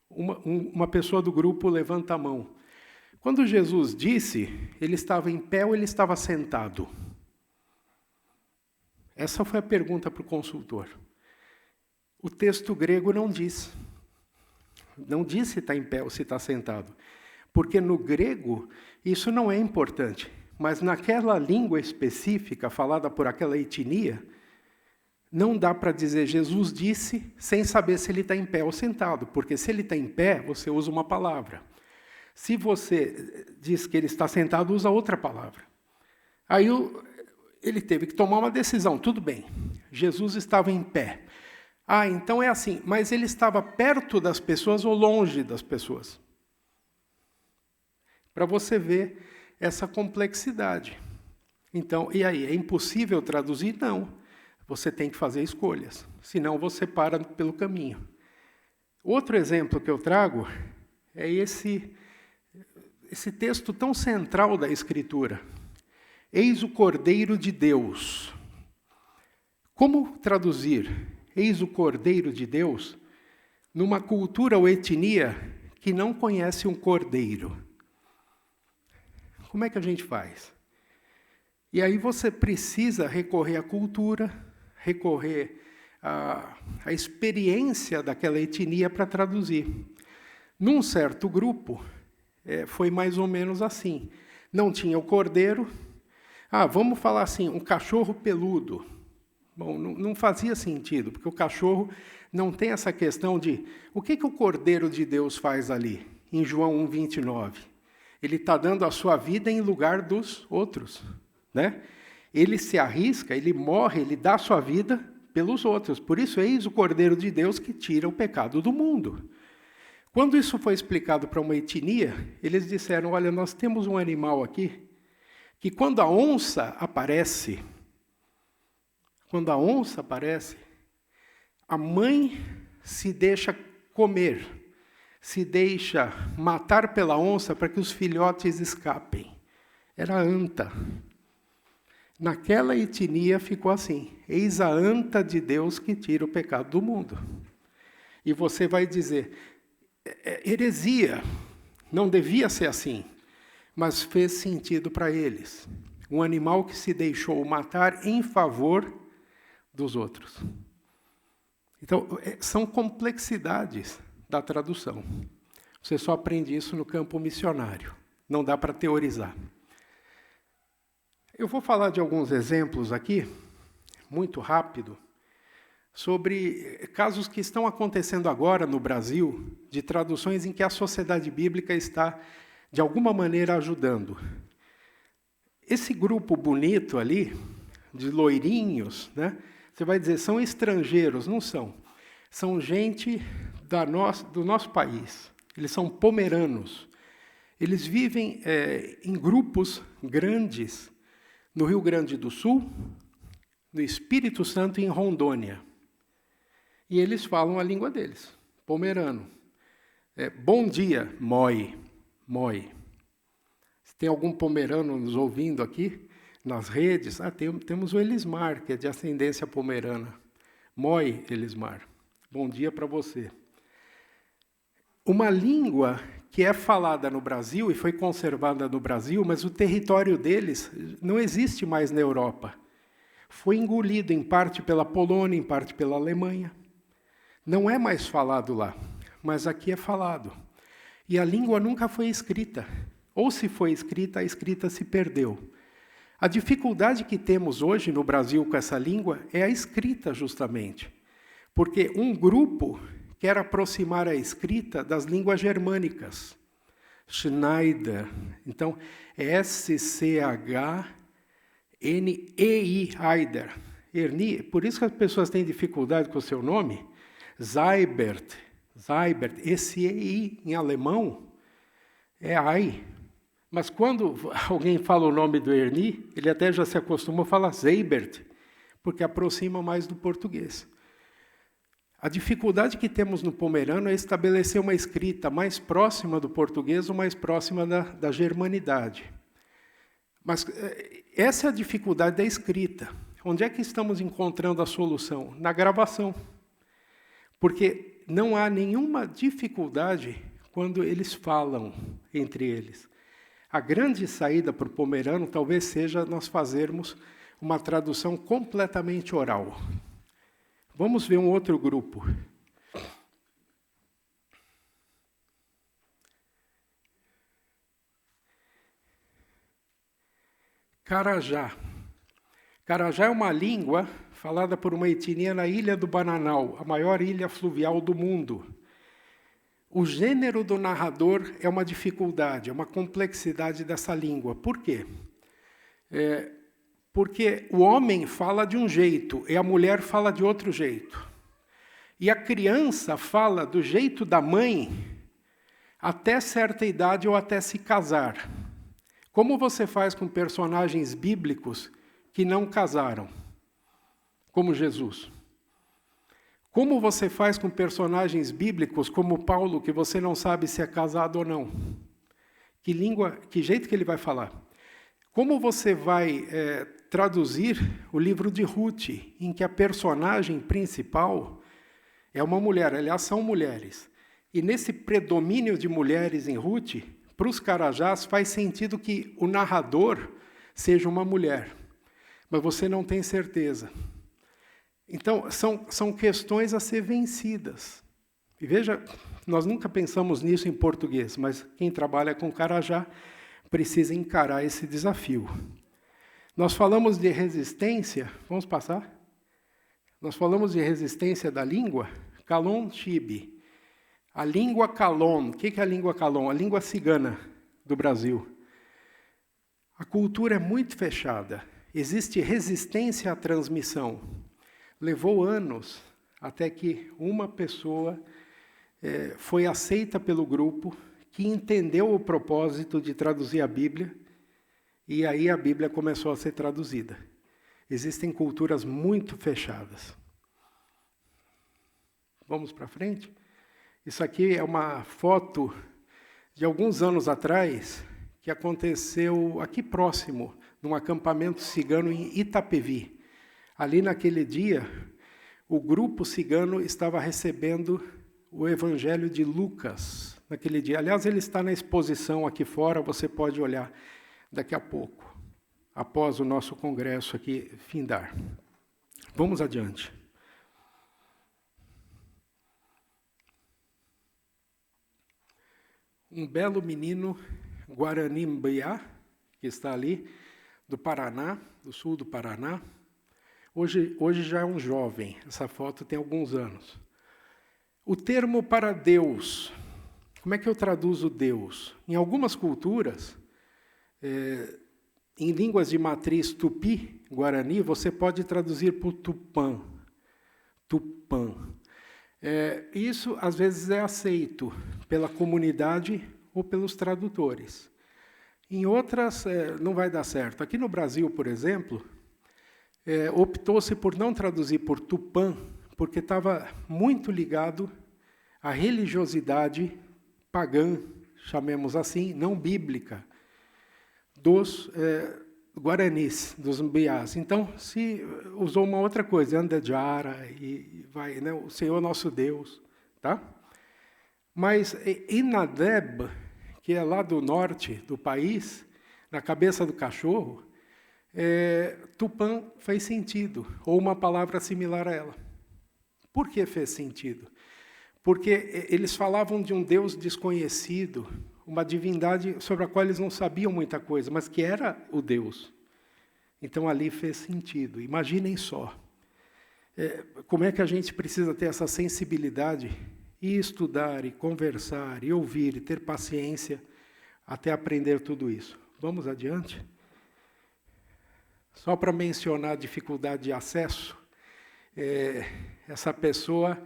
Uma pessoa do grupo levanta a mão. Quando Jesus disse, ele estava em pé ou ele estava sentado? Essa foi a pergunta para o consultor. O texto grego não diz. Não diz se está em pé ou se está sentado. Porque no grego, isso não é importante. Mas naquela língua específica, falada por aquela etnia, não dá para dizer Jesus disse, sem saber se ele está em pé ou sentado. Porque se ele está em pé, você usa uma palavra. Se você diz que ele está sentado, usa outra palavra. Aí ele teve que tomar uma decisão. Tudo bem, Jesus estava em pé. Ah, então é assim, mas ele estava perto das pessoas ou longe das pessoas? Para você ver essa complexidade. Então, e aí, é impossível traduzir? Não. Você tem que fazer escolhas, senão você para pelo caminho. Outro exemplo que eu trago é esse texto tão central da Escritura. Eis o Cordeiro de Deus. Como traduzir eis o Cordeiro de Deus numa cultura ou etnia que não conhece um cordeiro? Como é que a gente faz? E aí você precisa recorrer à cultura, recorrer à experiência daquela etnia para traduzir. Num certo grupo, foi mais ou menos assim. Não tinha o cordeiro. Vamos falar assim, um cachorro peludo. Bom, não fazia sentido, porque o cachorro não tem essa questão de... O que o Cordeiro de Deus faz ali, em João 1:29? Ele está dando a sua vida em lugar dos outros, né? Ele se arrisca, ele morre, ele dá a sua vida pelos outros. Por isso, eis o Cordeiro de Deus que tira o pecado do mundo. Quando isso foi explicado para uma etnia, eles disseram, olha, nós temos um animal aqui, que quando a onça aparece, a mãe se deixa comer, se deixa matar pela onça para que os filhotes escapem. Era a anta. Naquela etnia ficou assim, eis a anta de Deus que tira o pecado do mundo. E você vai dizer, heresia, não devia ser assim, mas fez sentido para eles. Um animal que se deixou matar em favor dos outros. Então, são complexidades da tradução. Você só aprende isso no campo missionário. Não dá para teorizar. Eu vou falar de alguns exemplos aqui, muito rápido, sobre casos que estão acontecendo agora no Brasil, de traduções em que a sociedade bíblica está, de alguma maneira, ajudando. Esse grupo bonito ali, de loirinhos, né? Você vai dizer, são estrangeiros, não são. São gente do nosso país. Eles são pomeranos. Eles vivem em grupos grandes no Rio Grande do Sul, no Espírito Santo e em Rondônia. E eles falam a língua deles, pomerano. Bom dia, moi, moi. Se tem algum pomerano nos ouvindo aqui, nas redes, temos o Elismar, que é de ascendência pomerana. Moi, Elismar. Bom dia para você. Uma língua que é falada no Brasil e foi conservada no Brasil, mas o território deles não existe mais na Europa. Foi engolido em parte pela Polônia, em parte pela Alemanha. Não é mais falado lá, mas aqui é falado. E a língua nunca foi escrita. Ou se foi escrita, a escrita se perdeu. A dificuldade que temos hoje no Brasil com essa língua é a escrita, justamente. Porque um grupo quer aproximar a escrita das línguas germânicas. Schneider. Então, S-C-H-N-E-I, Eider. Erni, por isso que as pessoas têm dificuldade com o seu nome. Seibert, esse E-I em alemão é Ei. Mas quando alguém fala o nome do Erni, ele até já se acostuma a falar Seibert, porque aproxima mais do português. A dificuldade que temos no pomerano é estabelecer uma escrita mais próxima do português ou mais próxima da germanidade. Mas essa é a dificuldade da escrita. Onde é que estamos encontrando a solução? Na gravação. Porque não há nenhuma dificuldade quando eles falam entre eles. A grande saída para o pomerano talvez seja nós fazermos uma tradução completamente oral. Vamos ver um outro grupo. Carajá. Carajá é uma língua falada por uma etnia na Ilha do Bananal, a maior ilha fluvial do mundo. O gênero do narrador é uma dificuldade, é uma complexidade dessa língua. Por quê? Porque o homem fala de um jeito e a mulher fala de outro jeito. E a criança fala do jeito da mãe até certa idade ou até se casar. Como você faz com personagens bíblicos que não casaram? como Jesus? Como você faz com personagens bíblicos como Paulo, que você não sabe se é casado ou não? Que língua, que jeito que ele vai falar? Como você vai traduzir o livro de Ruth, em que a personagem principal é uma mulher, aliás, são mulheres. E nesse predomínio de mulheres em Ruth, para os Carajás faz sentido que o narrador seja uma mulher, mas você não tem certeza. Então, são questões a ser vencidas. E veja, nós nunca pensamos nisso em português, mas quem trabalha com Carajá precisa encarar esse desafio. Nós falamos de resistência, vamos passar? Nós falamos de resistência da língua, Kalon Chibi. A língua Kalon, o que é a língua Kalon? A língua cigana do Brasil. A cultura é muito fechada, existe resistência à transmissão. Levou anos até que uma pessoa foi aceita pelo grupo, que entendeu o propósito de traduzir a Bíblia, e aí a Bíblia começou a ser traduzida. Existem culturas muito fechadas. Vamos para frente? Isso aqui é uma foto de alguns anos atrás, que aconteceu aqui próximo, num acampamento cigano em Itapevi. Ali naquele dia, o grupo cigano estava recebendo o Evangelho de Lucas, naquele dia. Aliás, ele está na exposição aqui fora, você pode olhar daqui a pouco, após o nosso congresso aqui findar. Vamos adiante. Um belo menino Guarani Mbiá, que está ali, do Paraná, do sul do Paraná. Hoje já é um jovem, essa foto tem alguns anos. O termo para Deus, como é que eu traduzo Deus? Em algumas culturas, em línguas de matriz tupi, guarani, você pode traduzir por tupã. Tupã. Isso, às vezes, é aceito pela comunidade ou pelos tradutores. Em outras, não vai dar certo. Aqui no Brasil, por exemplo, optou-se por não traduzir por tupã, porque estava muito ligado à religiosidade pagã, chamemos assim, não bíblica, dos guaranis, dos mbiás. Então, se usou uma outra coisa, Andejara, e vai, né, o Senhor nosso Deus. Tá? Mas Inadeb, que é lá do norte do país, na cabeça do cachorro, Tupã fez sentido, ou uma palavra similar a ela. Por que fez sentido? Porque eles falavam de um Deus desconhecido, uma divindade sobre a qual eles não sabiam muita coisa, mas que era o Deus. Então, ali fez sentido. Imaginem só. Como é que a gente precisa ter essa sensibilidade e estudar, e conversar, e ouvir, e ter paciência até aprender tudo isso. Vamos adiante? Só para mencionar a dificuldade de acesso, essa pessoa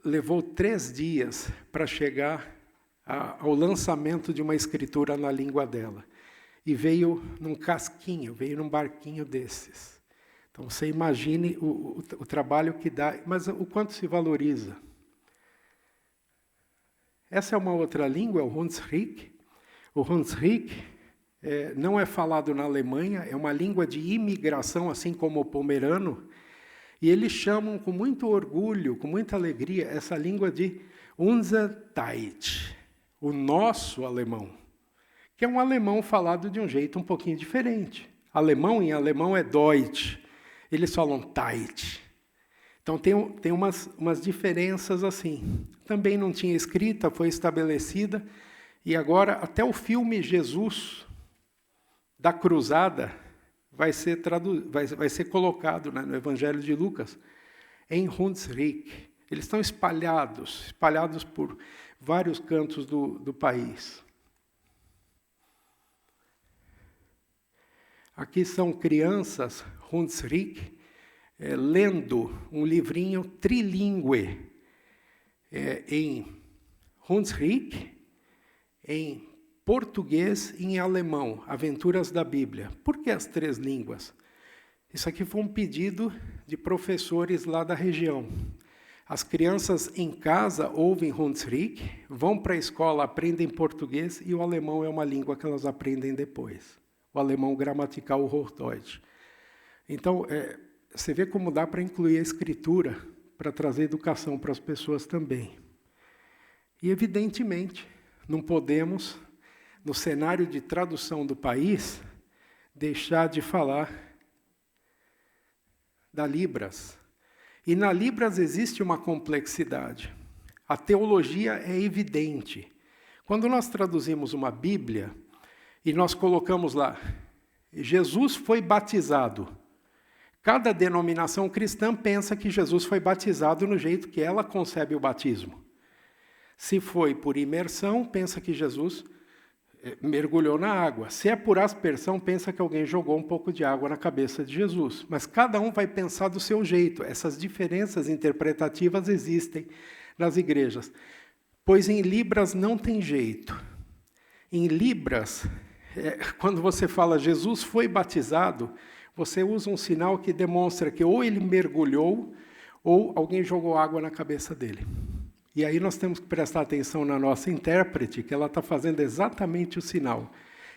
levou 3 dias para chegar ao lançamento de uma escritura na língua dela. E veio num casquinho, veio num barquinho desses. Então, você imagine o trabalho que dá, mas o quanto se valoriza. Essa é uma outra língua, é o Hunsrück. O Hunsrück não é falado na Alemanha, é uma língua de imigração, assim como o pomerano, e eles chamam com muito orgulho, com muita alegria, essa língua de Unser Deutsch, o nosso alemão, que é um alemão falado de um jeito um pouquinho diferente. Alemão em alemão é Deutsch, eles falam Deutsch. Então tem umas diferenças assim. Também não tinha escrita, foi estabelecida, e agora até o filme Jesus da Cruzada vai ser colocado, né, no Evangelho de Lucas, em Hunsrück. Eles estão espalhados por vários cantos do país. Aqui são crianças, Hunsrück, lendo um livrinho trilingüe em Hunsrück, em português e em alemão, Aventuras da Bíblia. Por que as 3 línguas? Isso aqui foi um pedido de professores lá da região. As crianças em casa ouvem Hunsrück, vão para a escola, aprendem português e o alemão é uma língua que elas aprendem depois. O alemão gramatical, o Hochdeutsch. Então, você vê como dá para incluir a escritura para trazer educação para as pessoas também. E, evidentemente, não podemos, no cenário de tradução do país, deixar de falar da Libras. E na Libras existe uma complexidade. A teologia é evidente. Quando nós traduzimos uma Bíblia e nós colocamos lá, Jesus foi batizado. Cada denominação cristã pensa que Jesus foi batizado no jeito que ela concebe o batismo. Se foi por imersão, pensa que Jesus mergulhou na água. Se é por aspersão, pensa que alguém jogou um pouco de água na cabeça de Jesus. Mas cada um vai pensar do seu jeito. Essas diferenças interpretativas existem nas igrejas. Pois em Libras não tem jeito. Em Libras, quando você fala Jesus foi batizado, você usa um sinal que demonstra que ou ele mergulhou ou alguém jogou água na cabeça dele. E aí nós temos que prestar atenção na nossa intérprete, que ela está fazendo exatamente o sinal.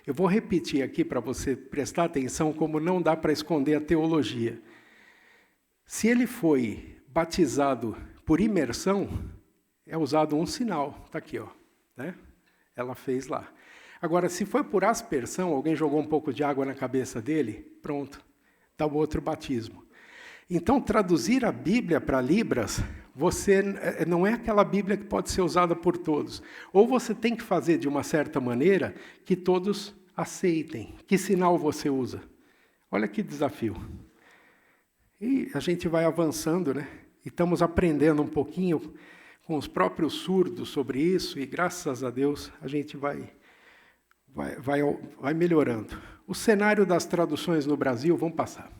Eu vou repetir aqui para você prestar atenção como não dá para esconder a teologia. Se ele foi batizado por imersão, é usado um sinal. Está aqui, ó, né? Ela fez lá. Agora, se foi por aspersão, alguém jogou um pouco de água na cabeça dele, pronto, dá o outro batismo. Então, traduzir a Bíblia para Libras, você não é aquela Bíblia que pode ser usada por todos. Ou você tem que fazer de uma certa maneira que todos aceitem. Que sinal você usa? Olha que desafio. E a gente vai avançando, né? E estamos aprendendo um pouquinho com os próprios surdos sobre isso, e graças a Deus a gente vai melhorando. O cenário das traduções no Brasil, vamos passar.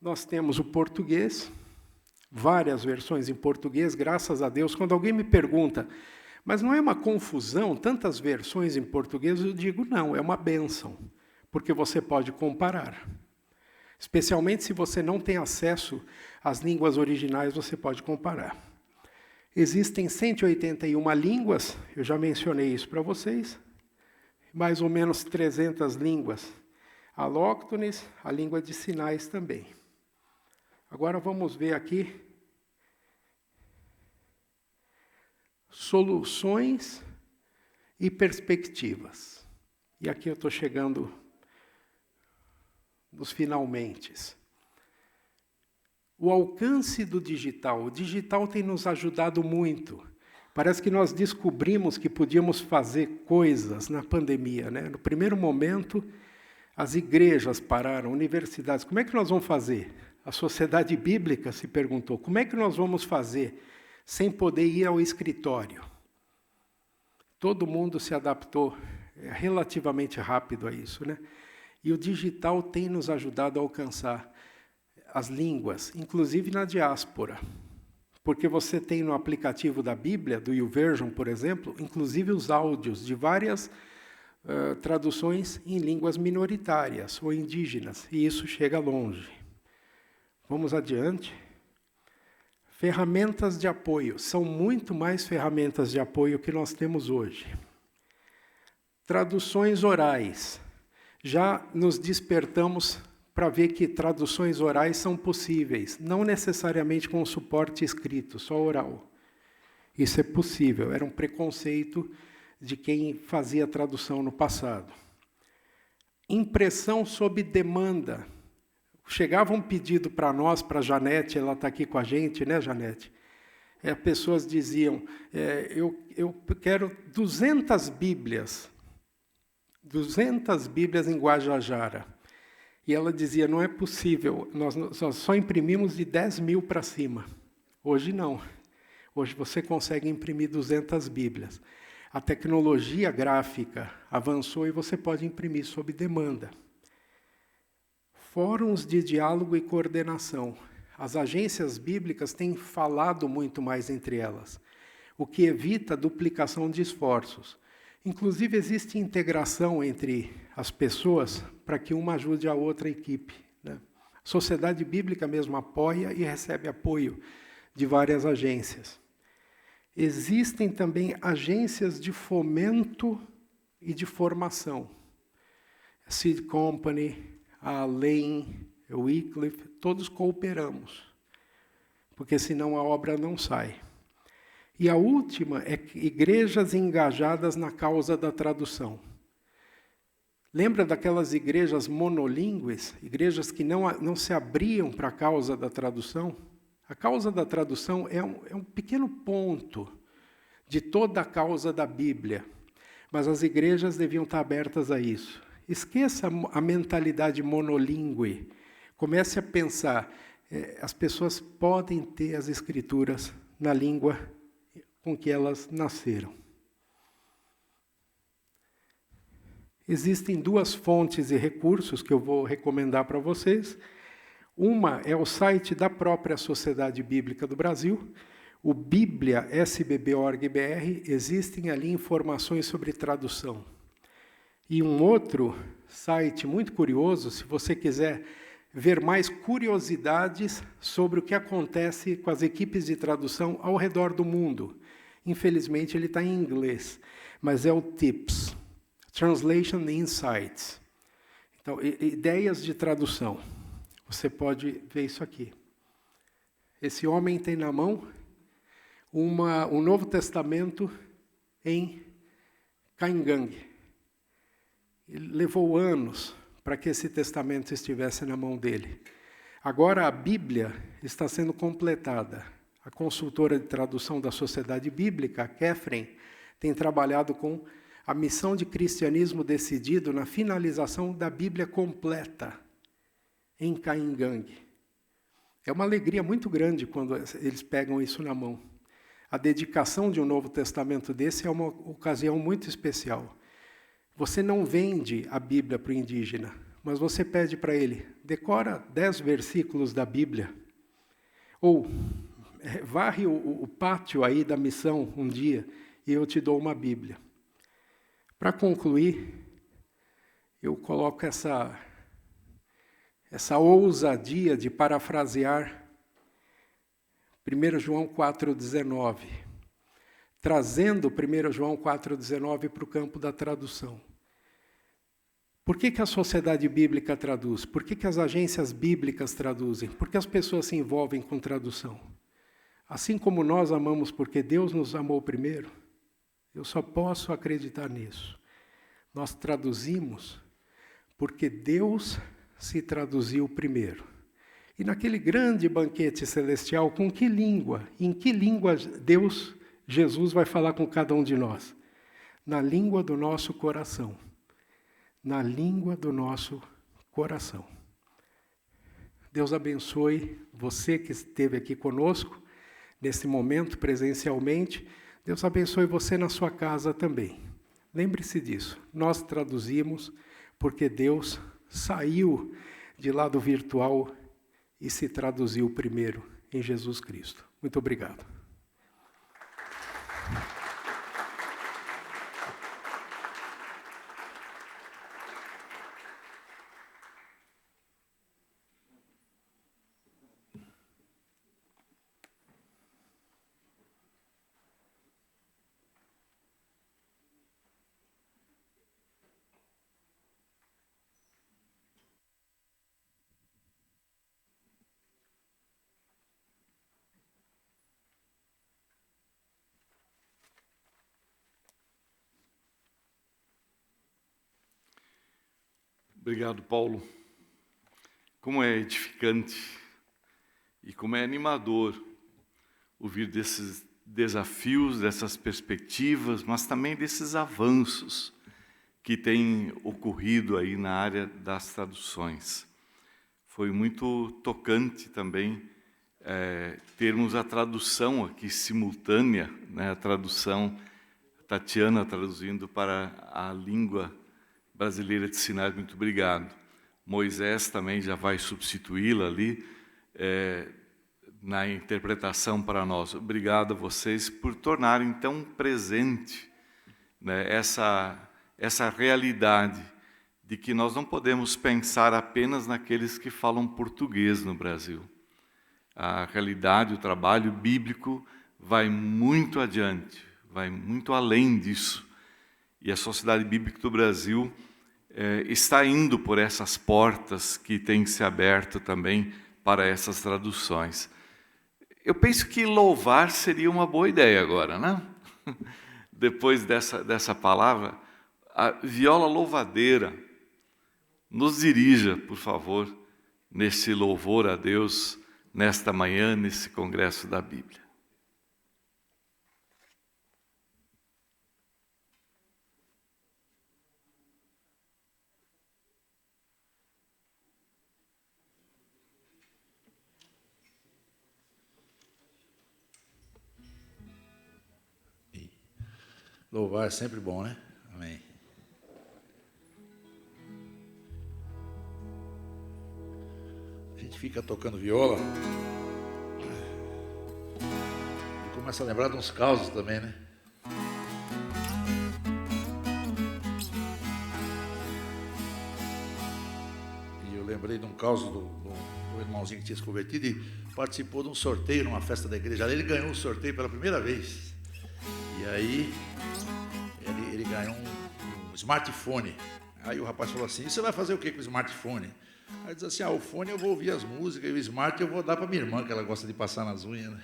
Nós temos o português, várias versões em português, graças a Deus. Quando alguém me pergunta, mas não é uma confusão, tantas versões em português? Eu digo, não, é uma bênção, porque você pode comparar. Especialmente se você não tem acesso às línguas originais, você pode comparar. Existem 181 línguas, eu já mencionei isso para vocês, mais ou menos 300 línguas alóctones, a língua de sinais também. Agora vamos ver aqui soluções e perspectivas. E aqui eu estou chegando nos finalmente. O alcance do digital. O digital tem nos ajudado muito. Parece que nós descobrimos que podíamos fazer coisas na pandemia, né? No primeiro momento, as igrejas pararam, universidades. Como é que nós vamos fazer? A sociedade bíblica se perguntou, como é que nós vamos fazer sem poder ir ao escritório? Todo mundo se adaptou relativamente rápido a isso, né? E o digital tem nos ajudado a alcançar as línguas, inclusive na diáspora. Porque você tem no aplicativo da Bíblia, do YouVersion, por exemplo, inclusive os áudios de várias traduções em línguas minoritárias ou indígenas, e isso chega longe. Vamos adiante. Ferramentas de apoio. São muito mais ferramentas de apoio que nós temos hoje. Traduções orais. Já nos despertamos para ver que traduções orais são possíveis, não necessariamente com suporte escrito, só oral. Isso é possível, era um preconceito de quem fazia tradução no passado. Impressão sob demanda. Chegava um pedido para nós, para a Janete, ela está aqui com a gente, né, Janete? Pessoas diziam, eu quero 200 Bíblias em Guajajara. E ela dizia, não é possível, nós só imprimimos de 10 mil para cima. Hoje não. Hoje você consegue imprimir 200 Bíblias. A tecnologia gráfica avançou e você pode imprimir sob demanda. Fóruns de diálogo e coordenação. As agências bíblicas têm falado muito mais entre elas, o que evita a duplicação de esforços. Inclusive, existe integração entre as pessoas para que uma ajude a outra equipe, né? A Sociedade Bíblica mesmo apoia e recebe apoio de várias agências. Existem também agências de fomento e de formação. A Seed Company, a Lane, a Wycliffe, todos cooperamos, porque senão a obra não sai. E a última é igrejas engajadas na causa da tradução. Lembra daquelas igrejas monolíngues, igrejas que não se abriam para a causa da tradução? A causa da tradução é um pequeno ponto de toda a causa da Bíblia, mas as igrejas deviam estar abertas a isso. Esqueça a mentalidade monolíngue, comece a pensar, as pessoas podem ter as Escrituras na língua com que elas nasceram. Existem duas fontes e recursos que eu vou recomendar para vocês. Uma é o site da própria Sociedade Bíblica do Brasil, o Bíblia SBB.org.br, existem ali informações sobre tradução. E um outro site muito curioso, se você quiser ver mais curiosidades sobre o que acontece com as equipes de tradução ao redor do mundo. Infelizmente, ele está em inglês, mas é o TIPS, Translation Insights. Então, ideias de tradução. Você pode ver isso aqui. Esse homem tem na mão um Novo Testamento em Caingangue. Ele levou anos para que esse testamento estivesse na mão dele. Agora a Bíblia está sendo completada. A consultora de tradução da Sociedade Bíblica, a Catherine, tem trabalhado com a missão de cristianismo decidido na finalização da Bíblia completa em Caingangue. É uma alegria muito grande quando eles pegam isso na mão. A dedicação de um Novo Testamento desse é uma ocasião muito especial. Você não vende a Bíblia para o indígena, mas você pede para ele, decora 10 versículos da Bíblia, ou varre o pátio aí da missão um dia e eu te dou uma Bíblia. Para concluir, eu coloco essa ousadia de parafrasear 1 João 4,19, trazendo 1 João 4,19 para o campo da tradução. Por que a Sociedade Bíblica traduz? Por que as agências bíblicas traduzem? Por que as pessoas se envolvem com tradução? Assim como nós amamos porque Deus nos amou primeiro, eu só posso acreditar nisso. Nós traduzimos porque Deus se traduziu primeiro. E naquele grande banquete celestial, com que língua? Em que língua Jesus vai falar com cada um de nós? Na língua do nosso coração. Na língua do nosso coração. Deus abençoe você que esteve aqui conosco, nesse momento, presencialmente. Deus abençoe você na sua casa também. Lembre-se disso. Nós traduzimos porque Deus saiu de lá do virtual e se traduziu primeiro em Jesus Cristo. Muito obrigado. Obrigado, Paulo. Como é edificante e como é animador ouvir desses desafios, dessas perspectivas, mas também desses avanços que têm ocorrido aí na área das traduções. Foi muito tocante também termos a tradução aqui simultânea, né, a tradução, Tatiana traduzindo para a língua brasileira de sinais, muito obrigado. Moisés também já vai substituí-la ali na interpretação para nós. Obrigado a vocês por tornarem tão presente né, essa realidade de que nós não podemos pensar apenas naqueles que falam português no Brasil. A realidade, o trabalho bíblico vai muito adiante, vai muito além disso. E a Sociedade Bíblica do Brasil está indo por essas portas que têm se aberto também para essas traduções. Eu penso que louvar seria uma boa ideia agora, né? Depois dessa palavra, a viola louvadeira nos dirija, por favor, nesse louvor a Deus, nesta manhã, nesse congresso da Bíblia. Louvar é sempre bom, né? Amém. A gente fica tocando viola e começa a lembrar de uns causos também, né? E eu lembrei de um caso do irmãozinho que tinha se convertido e participou de um sorteio numa festa da igreja. Ele ganhou o sorteio pela primeira vez. E aí ele ganhou um smartphone. Aí o rapaz falou assim: você vai fazer o que com o smartphone? Aí ele diz assim: o fone eu vou ouvir as músicas e o smart eu vou dar para minha irmã, que ela gosta de passar nas unhas, né?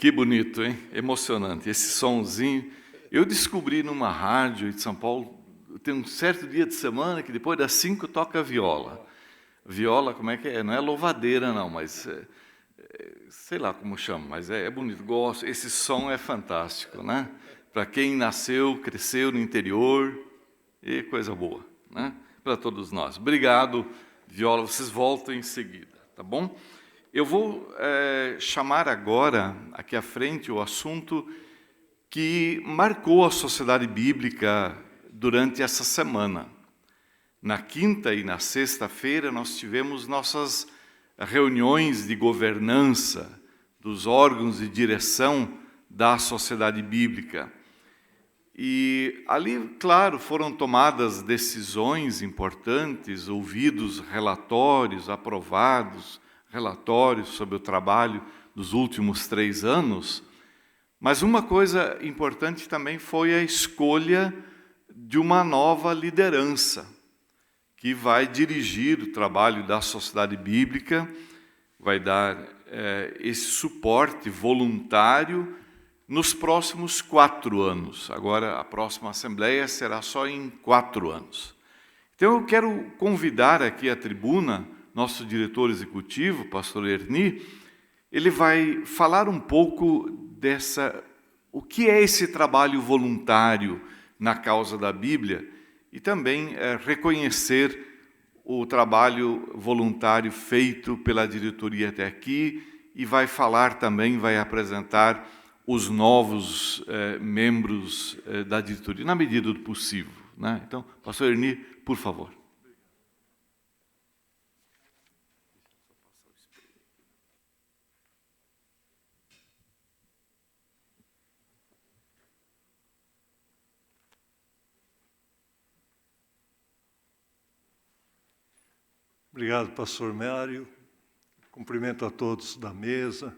Que bonito, hein? Emocionante. Esse sonzinho. Eu descobri numa rádio de São Paulo, tem um certo dia de semana que depois das 5 toca viola. Viola, como é que é? Não é louvadeira, não, mas sei lá como chama, mas é bonito. Gosto. Esse som é fantástico, né? Para quem nasceu, cresceu no interior, e coisa boa, né? Para todos nós. Obrigado, viola. Vocês voltam em seguida, tá bom? Eu vou chamar agora, aqui à frente, o assunto que marcou a sociedade bíblica durante essa semana. Na quinta e na sexta-feira, nós tivemos nossas reuniões de governança dos órgãos de direção da sociedade bíblica. E ali, claro, foram tomadas decisões importantes, ouvidos relatórios, aprovados relatórios sobre o trabalho dos últimos 3 anos, mas uma coisa importante também foi a escolha de uma nova liderança, que vai dirigir o trabalho da sociedade bíblica, vai dar esse suporte voluntário nos próximos 4 anos. Agora, a próxima assembleia será só em 4 anos. Então, eu quero convidar aqui à tribuna nosso diretor executivo, pastor Erni. Ele vai falar um pouco o que é esse trabalho voluntário na causa da Bíblia e também reconhecer o trabalho voluntário feito pela diretoria até aqui e vai falar também, vai apresentar os novos membros da diretoria, na medida do possível, né? Então, pastor Erni, por favor. Obrigado, pastor Mário. Cumprimento a todos da mesa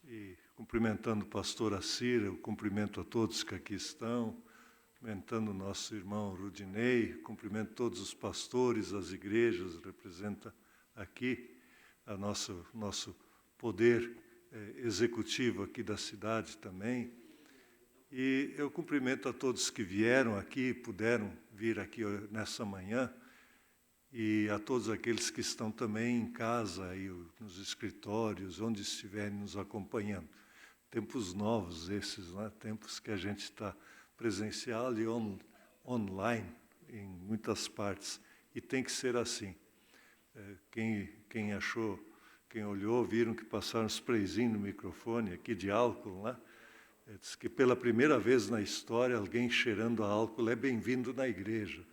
e cumprimentando o pastor Assira, eu cumprimento a todos que aqui estão, cumprimentando o nosso irmão Rudinei, cumprimento todos os pastores, as igrejas, representa aqui a nosso poder executivo aqui da cidade também. E eu cumprimento a todos que vieram aqui, puderam vir aqui nessa manhã, e a todos aqueles que estão também em casa, aí, nos escritórios, onde estiverem nos acompanhando. Tempos novos esses, né? Tempos que a gente está presencial e online em muitas partes, e tem que ser assim. Quem achou, quem olhou, viram que passaram um sprayzinho no microfone aqui de álcool, né? Diz que pela primeira vez na história alguém cheirando a álcool é bem-vindo na igreja.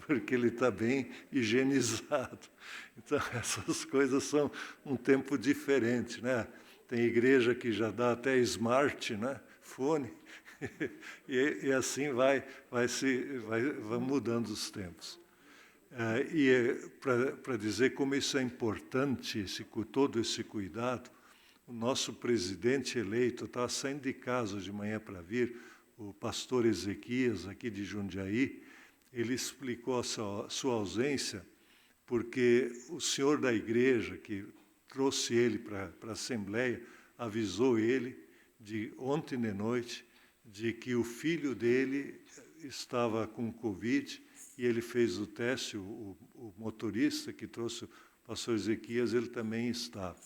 Porque ele está bem higienizado. Então, essas coisas são um tempo diferente, né? Tem igreja que já dá até smart, né? Fone, e assim vai mudando os tempos. Para dizer como isso é importante, todo esse cuidado, o nosso presidente eleito estava saindo de casa de manhã para vir, o pastor Ezequias, aqui de Jundiaí. Ele explicou a sua ausência porque o senhor da igreja, que trouxe ele para a Assembleia, avisou ele, ontem de noite, de que o filho dele estava com Covid e ele fez o teste, o motorista que trouxe o pastor Ezequias, ele também estava.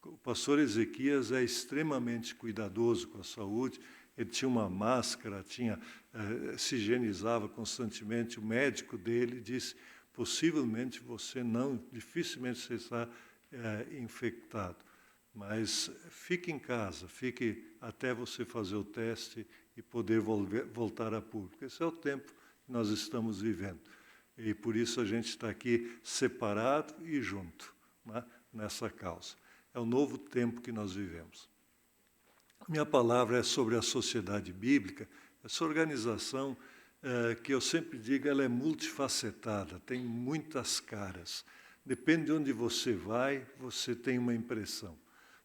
O pastor Ezequias é extremamente cuidadoso com a saúde. Ele tinha uma máscara, se higienizava constantemente. O médico dele disse, possivelmente dificilmente você está infectado, mas fique em casa, fique até você fazer o teste e poder voltar a público. Esse é o tempo que nós estamos vivendo. E por isso a gente está aqui separado e junto, né, nessa causa. É o novo tempo que nós vivemos. Minha palavra é sobre a sociedade bíblica, essa organização que eu sempre digo, ela é multifacetada, tem muitas caras. Depende de onde você vai, você tem uma impressão.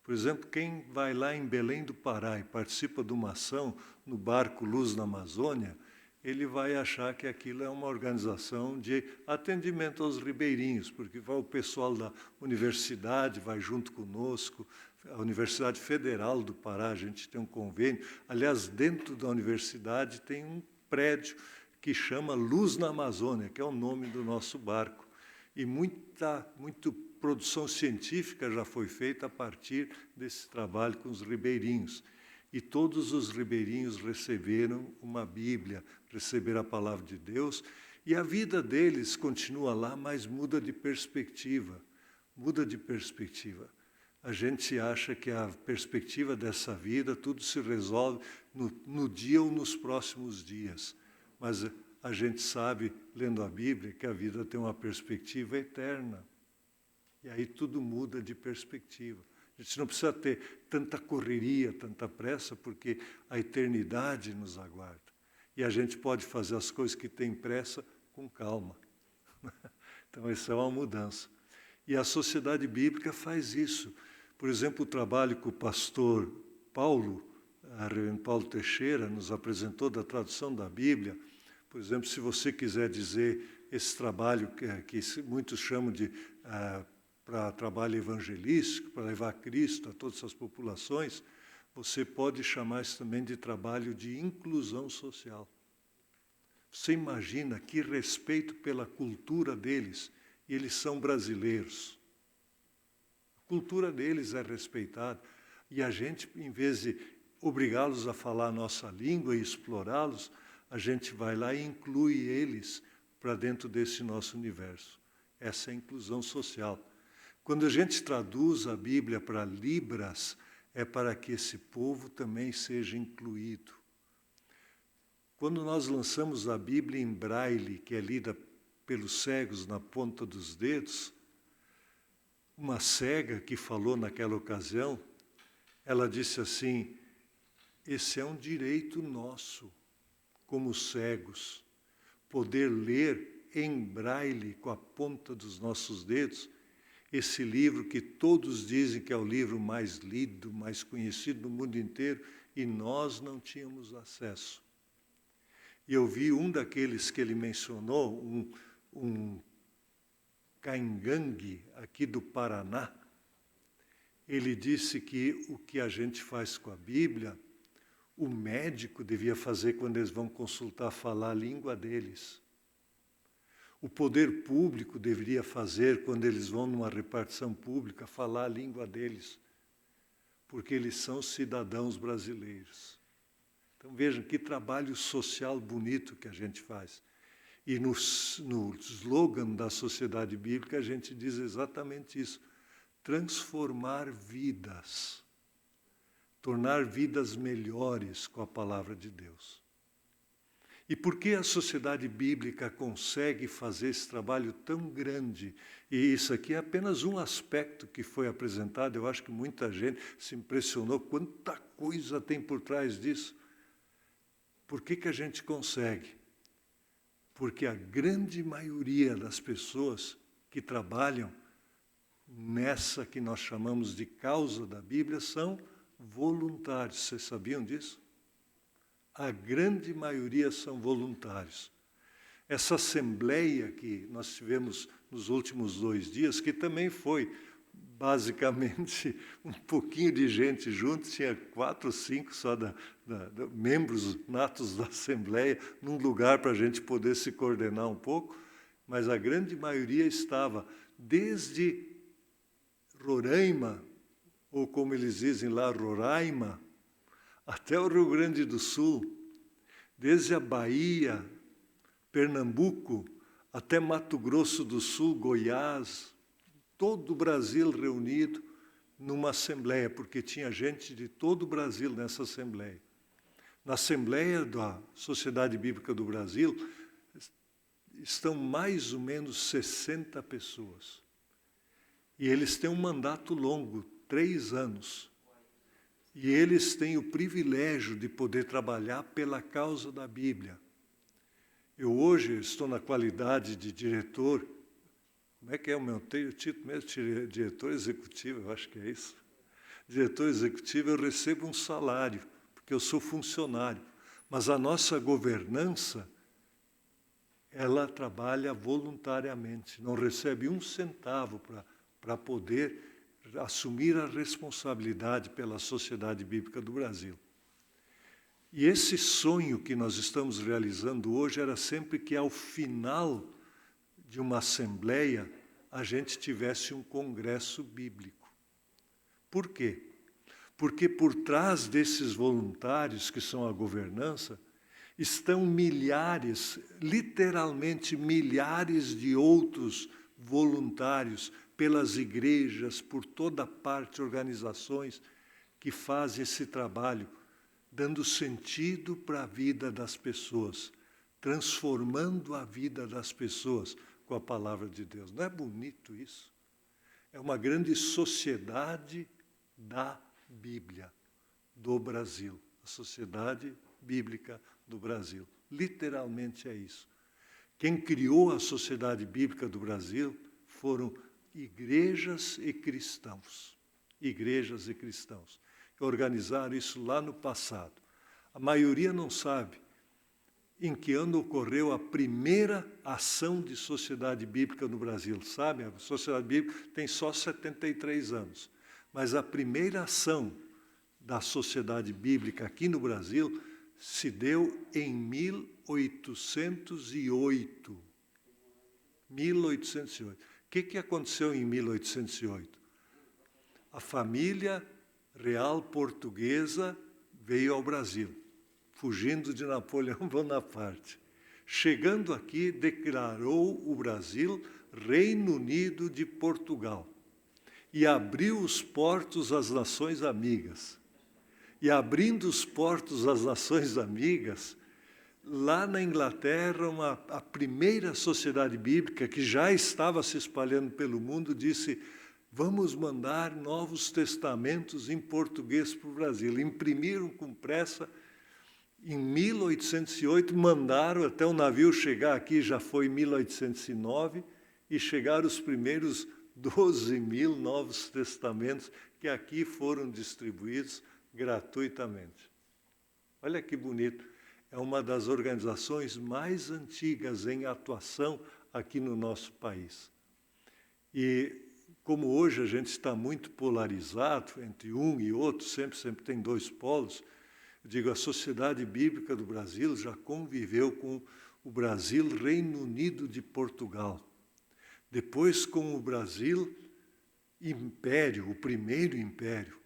Por exemplo, quem vai lá em Belém do Pará e participa de uma ação no barco Luz na Amazônia, ele vai achar que aquilo é uma organização de atendimento aos ribeirinhos, porque vai o pessoal da universidade, vai junto conosco, a Universidade Federal do Pará, a gente tem um convênio. Aliás, dentro da universidade tem um prédio que chama Luz na Amazônia, que é o nome do nosso barco. E muita produção científica já foi feita a partir desse trabalho com os ribeirinhos. E todos os ribeirinhos receberam uma Bíblia, receberam a palavra de Deus, e a vida deles continua lá, mas muda de perspectiva. Muda de perspectiva. A gente acha que a perspectiva dessa vida, tudo se resolve no dia ou nos próximos dias. Mas a gente sabe, lendo a Bíblia, que a vida tem uma perspectiva eterna. E aí tudo muda de perspectiva. A gente não precisa ter tanta correria, tanta pressa, porque a eternidade nos aguarda. E a gente pode fazer as coisas que tem pressa com calma. Então, essa é uma mudança. E a sociedade bíblica faz isso. Por exemplo, o trabalho que o pastor Paulo, reverendo Paulo Teixeira, nos apresentou da tradução da Bíblia. Por exemplo, se você quiser dizer esse trabalho que muitos chamam de para trabalho evangelístico, para levar Cristo a todas essas populações, você pode chamar isso também de trabalho de inclusão social. Você imagina que respeito pela cultura deles, e eles são brasileiros. A cultura deles é respeitada, e a gente, em vez de obrigá-los a falar a nossa língua e explorá-los, a gente vai lá e inclui eles para dentro desse nosso universo. Essa é a inclusão social. Quando a gente traduz a Bíblia para Libras, é para que esse povo também seja incluído. Quando nós lançamos a Bíblia em Braille, que é lida pelos cegos na ponta dos dedos, uma cega que falou naquela ocasião, ela disse assim: esse é um direito nosso, como cegos, poder ler em Braille, com a ponta dos nossos dedos, esse livro que todos dizem que é o livro mais lido, mais conhecido no mundo inteiro, e nós não tínhamos acesso. E eu vi um daqueles que ele mencionou, um caingangue aqui do Paraná. Ele disse que o que a gente faz com a Bíblia, o médico devia fazer quando eles vão consultar, falar a língua deles. O poder público deveria fazer quando eles vão numa repartição pública, falar a língua deles, porque eles são cidadãos brasileiros. Então vejam que trabalho social bonito que a gente faz. E no slogan da Sociedade Bíblica a gente diz exatamente isso: transformar vidas, tornar vidas melhores com a palavra de Deus. E por que a Sociedade Bíblica consegue fazer esse trabalho tão grande? E isso aqui é apenas um aspecto que foi apresentado. Eu acho que muita gente se impressionou quanta coisa tem por trás disso. Por que a gente consegue? Porque a grande maioria das pessoas que trabalham nessa que nós chamamos de causa da Bíblia são voluntários. Vocês sabiam disso? A grande maioria são voluntários. Essa assembleia que nós tivemos nos últimos 2 dias, que também foi basicamente um pouquinho de gente junto, tinha 4 ou 5 só membros natos da assembleia, num lugar para a gente poder se coordenar um pouco, mas a grande maioria estava desde Roraima, ou como eles dizem lá, Roraima, até o Rio Grande do Sul, desde a Bahia, Pernambuco, até Mato Grosso do Sul, Goiás, todo o Brasil reunido numa assembleia, porque tinha gente de todo o Brasil nessa assembleia. Na Assembleia da Sociedade Bíblica do Brasil, estão mais ou menos 60 pessoas. E eles têm um mandato longo, 3 anos. E eles têm o privilégio de poder trabalhar pela causa da Bíblia. Eu hoje estou na qualidade de diretor. Como é que é o meu título mesmo? Diretor executivo, eu acho que é isso. Diretor executivo, eu recebo um salário, porque eu sou funcionário. Mas a nossa governança, ela trabalha voluntariamente, não recebe 1 centavo para poder assumir a responsabilidade pela Sociedade Bíblica do Brasil. E esse sonho que nós estamos realizando hoje era sempre que, ao final de uma assembleia, a gente tivesse um congresso bíblico. Por quê? Porque por trás desses voluntários, que são a governança, estão milhares, literalmente milhares de outros voluntários, pelas igrejas, por toda parte, organizações que fazem esse trabalho, dando sentido para a vida das pessoas, transformando a vida das pessoas com a palavra de Deus. Não é bonito isso? É uma grande sociedade da Bíblia do Brasil, a Sociedade Bíblica do Brasil. Literalmente é isso. Quem criou a Sociedade Bíblica do Brasil foram igrejas e cristãos. Igrejas e cristãos que organizaram isso lá no passado. A maioria não sabe em que ano ocorreu a primeira ação de Sociedade Bíblica no Brasil. Sabe, a Sociedade Bíblica tem só 73 anos. Mas a primeira ação da Sociedade Bíblica aqui no Brasil se deu em 1808. 1808. O que aconteceu em 1808? A família real portuguesa veio ao Brasil, fugindo de Napoleão Bonaparte. Chegando aqui, declarou o Brasil Reino Unido de Portugal e abriu os portos às nações amigas. E abrindo os portos às nações amigas, lá na Inglaterra, a primeira sociedade bíblica, que já estava se espalhando pelo mundo, disse: vamos mandar novos testamentos em português para o Brasil. Imprimiram com pressa. Em 1808, mandaram até o navio chegar aqui, já foi em 1809, e chegaram os primeiros 12.000 novos testamentos que aqui foram distribuídos gratuitamente. Olha que bonito. É uma das organizações mais antigas em atuação aqui no nosso país. E como hoje a gente está muito polarizado entre um e outro, sempre tem dois polos, eu digo, a Sociedade Bíblica do Brasil já conviveu com o Brasil Reino Unido de Portugal. Depois com o Brasil Império, o primeiro império.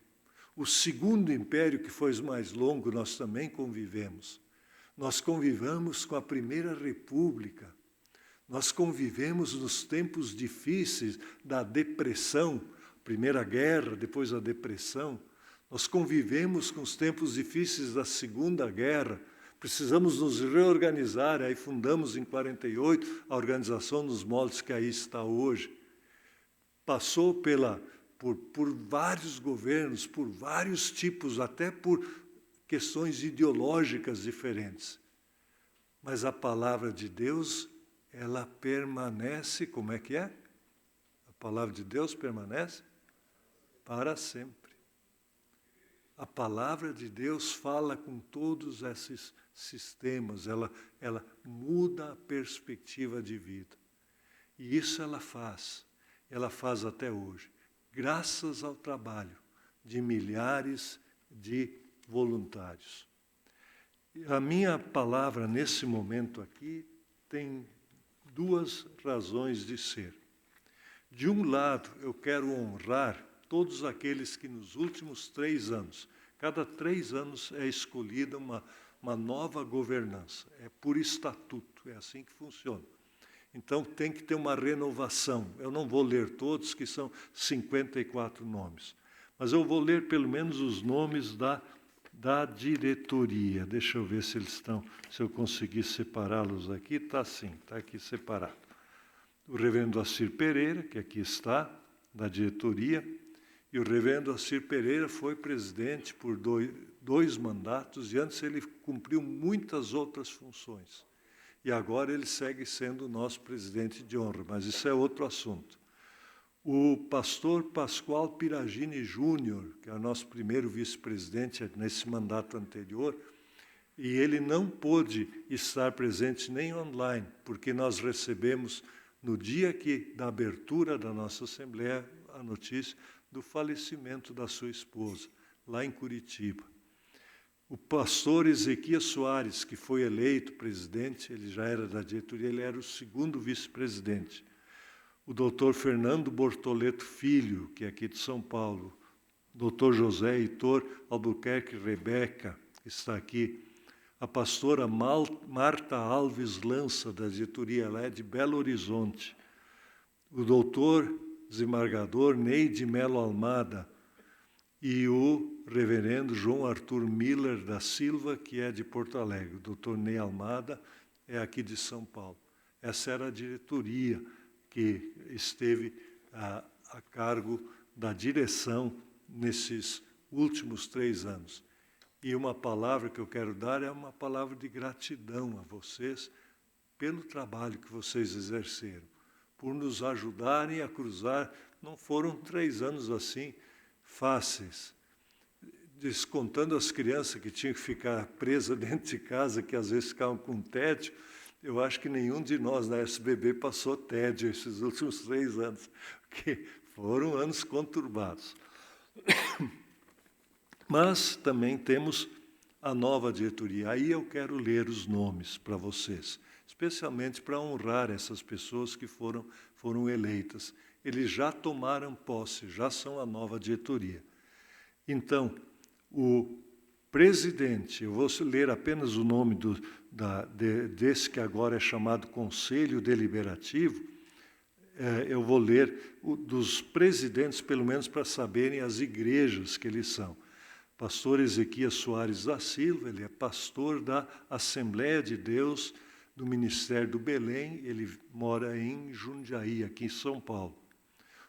O segundo império, que foi o mais longo, nós também convivemos. Nós convivemos com a Primeira República. Nós convivemos nos tempos difíceis da depressão, Primeira Guerra, depois a depressão. Nós convivemos com os tempos difíceis da Segunda Guerra. Precisamos nos reorganizar, aí fundamos em 48 a organização nos moldes que aí está hoje. Passou por vários governos, por vários tipos, até por questões ideológicas diferentes. Mas a palavra de Deus, ela permanece, como é que é? A palavra de Deus permanece para sempre. A palavra de Deus fala com todos esses sistemas, ela muda a perspectiva de vida. E isso ela faz até hoje, graças ao trabalho de milhares de voluntários. A minha palavra, nesse momento aqui, tem duas razões de ser. De um lado, eu quero honrar todos aqueles que nos últimos 3 anos, cada 3 anos é escolhida uma nova governança, é por estatuto, é assim que funciona. Então tem que ter uma renovação. Eu não vou ler todos, que são 54 nomes, mas eu vou ler pelo menos os nomes da diretoria. Deixa eu ver se eles estão, se eu conseguir separá-los aqui. Está sim, está aqui separado. O reverendo Assir Pereira, que aqui está, da diretoria, e o reverendo Assir Pereira foi presidente por dois mandatos, e antes ele cumpriu muitas outras funções. E agora ele segue sendo o nosso presidente de honra, mas isso é outro assunto. O pastor Pascoal Piragini Júnior, que é o nosso primeiro vice-presidente nesse mandato anterior, e ele não pôde estar presente nem online, porque nós recebemos, no dia da abertura da nossa Assembleia, a notícia do falecimento da sua esposa, lá em Curitiba. O pastor Ezequias Soares, que foi eleito presidente, ele já era da diretoria, ele era o segundo vice-presidente. O doutor Fernando Bortoleto Filho, que é aqui de São Paulo, doutor José Heitor Albuquerque Rebeca, que está aqui, a pastora Marta Alves Lança, da diretoria, ela é de Belo Horizonte, o doutor desembargador Neide Melo Almada e o reverendo João Arthur Miller da Silva, que é de Porto Alegre. O doutor Ney Almada é aqui de São Paulo. Essa era a diretoria que esteve a cargo da direção nesses últimos 3 anos. E uma palavra que eu quero dar é uma palavra de gratidão a vocês pelo trabalho que vocês exerceram, por nos ajudarem a cruzar. Não foram 3 anos assim fáceis, descontando as crianças que tinham que ficar presas dentro de casa, que às vezes ficavam com tédio. Eu acho que nenhum de nós na SBB passou tédio esses últimos 3 anos, porque foram anos conturbados. Mas também temos a nova diretoria. Aí eu quero ler os nomes para vocês, especialmente para honrar essas pessoas que foram eleitas. Eles já tomaram posse, já são a nova diretoria. Então, o presidente, eu vou ler apenas o nome desse que agora é chamado Conselho Deliberativo. Eu vou ler dos presidentes, pelo menos para saberem as igrejas que eles são. Pastor Ezequias Soares da Silva, ele é pastor da Assembleia de Deus do Ministério do Belém, ele mora em Jundiaí, aqui em São Paulo.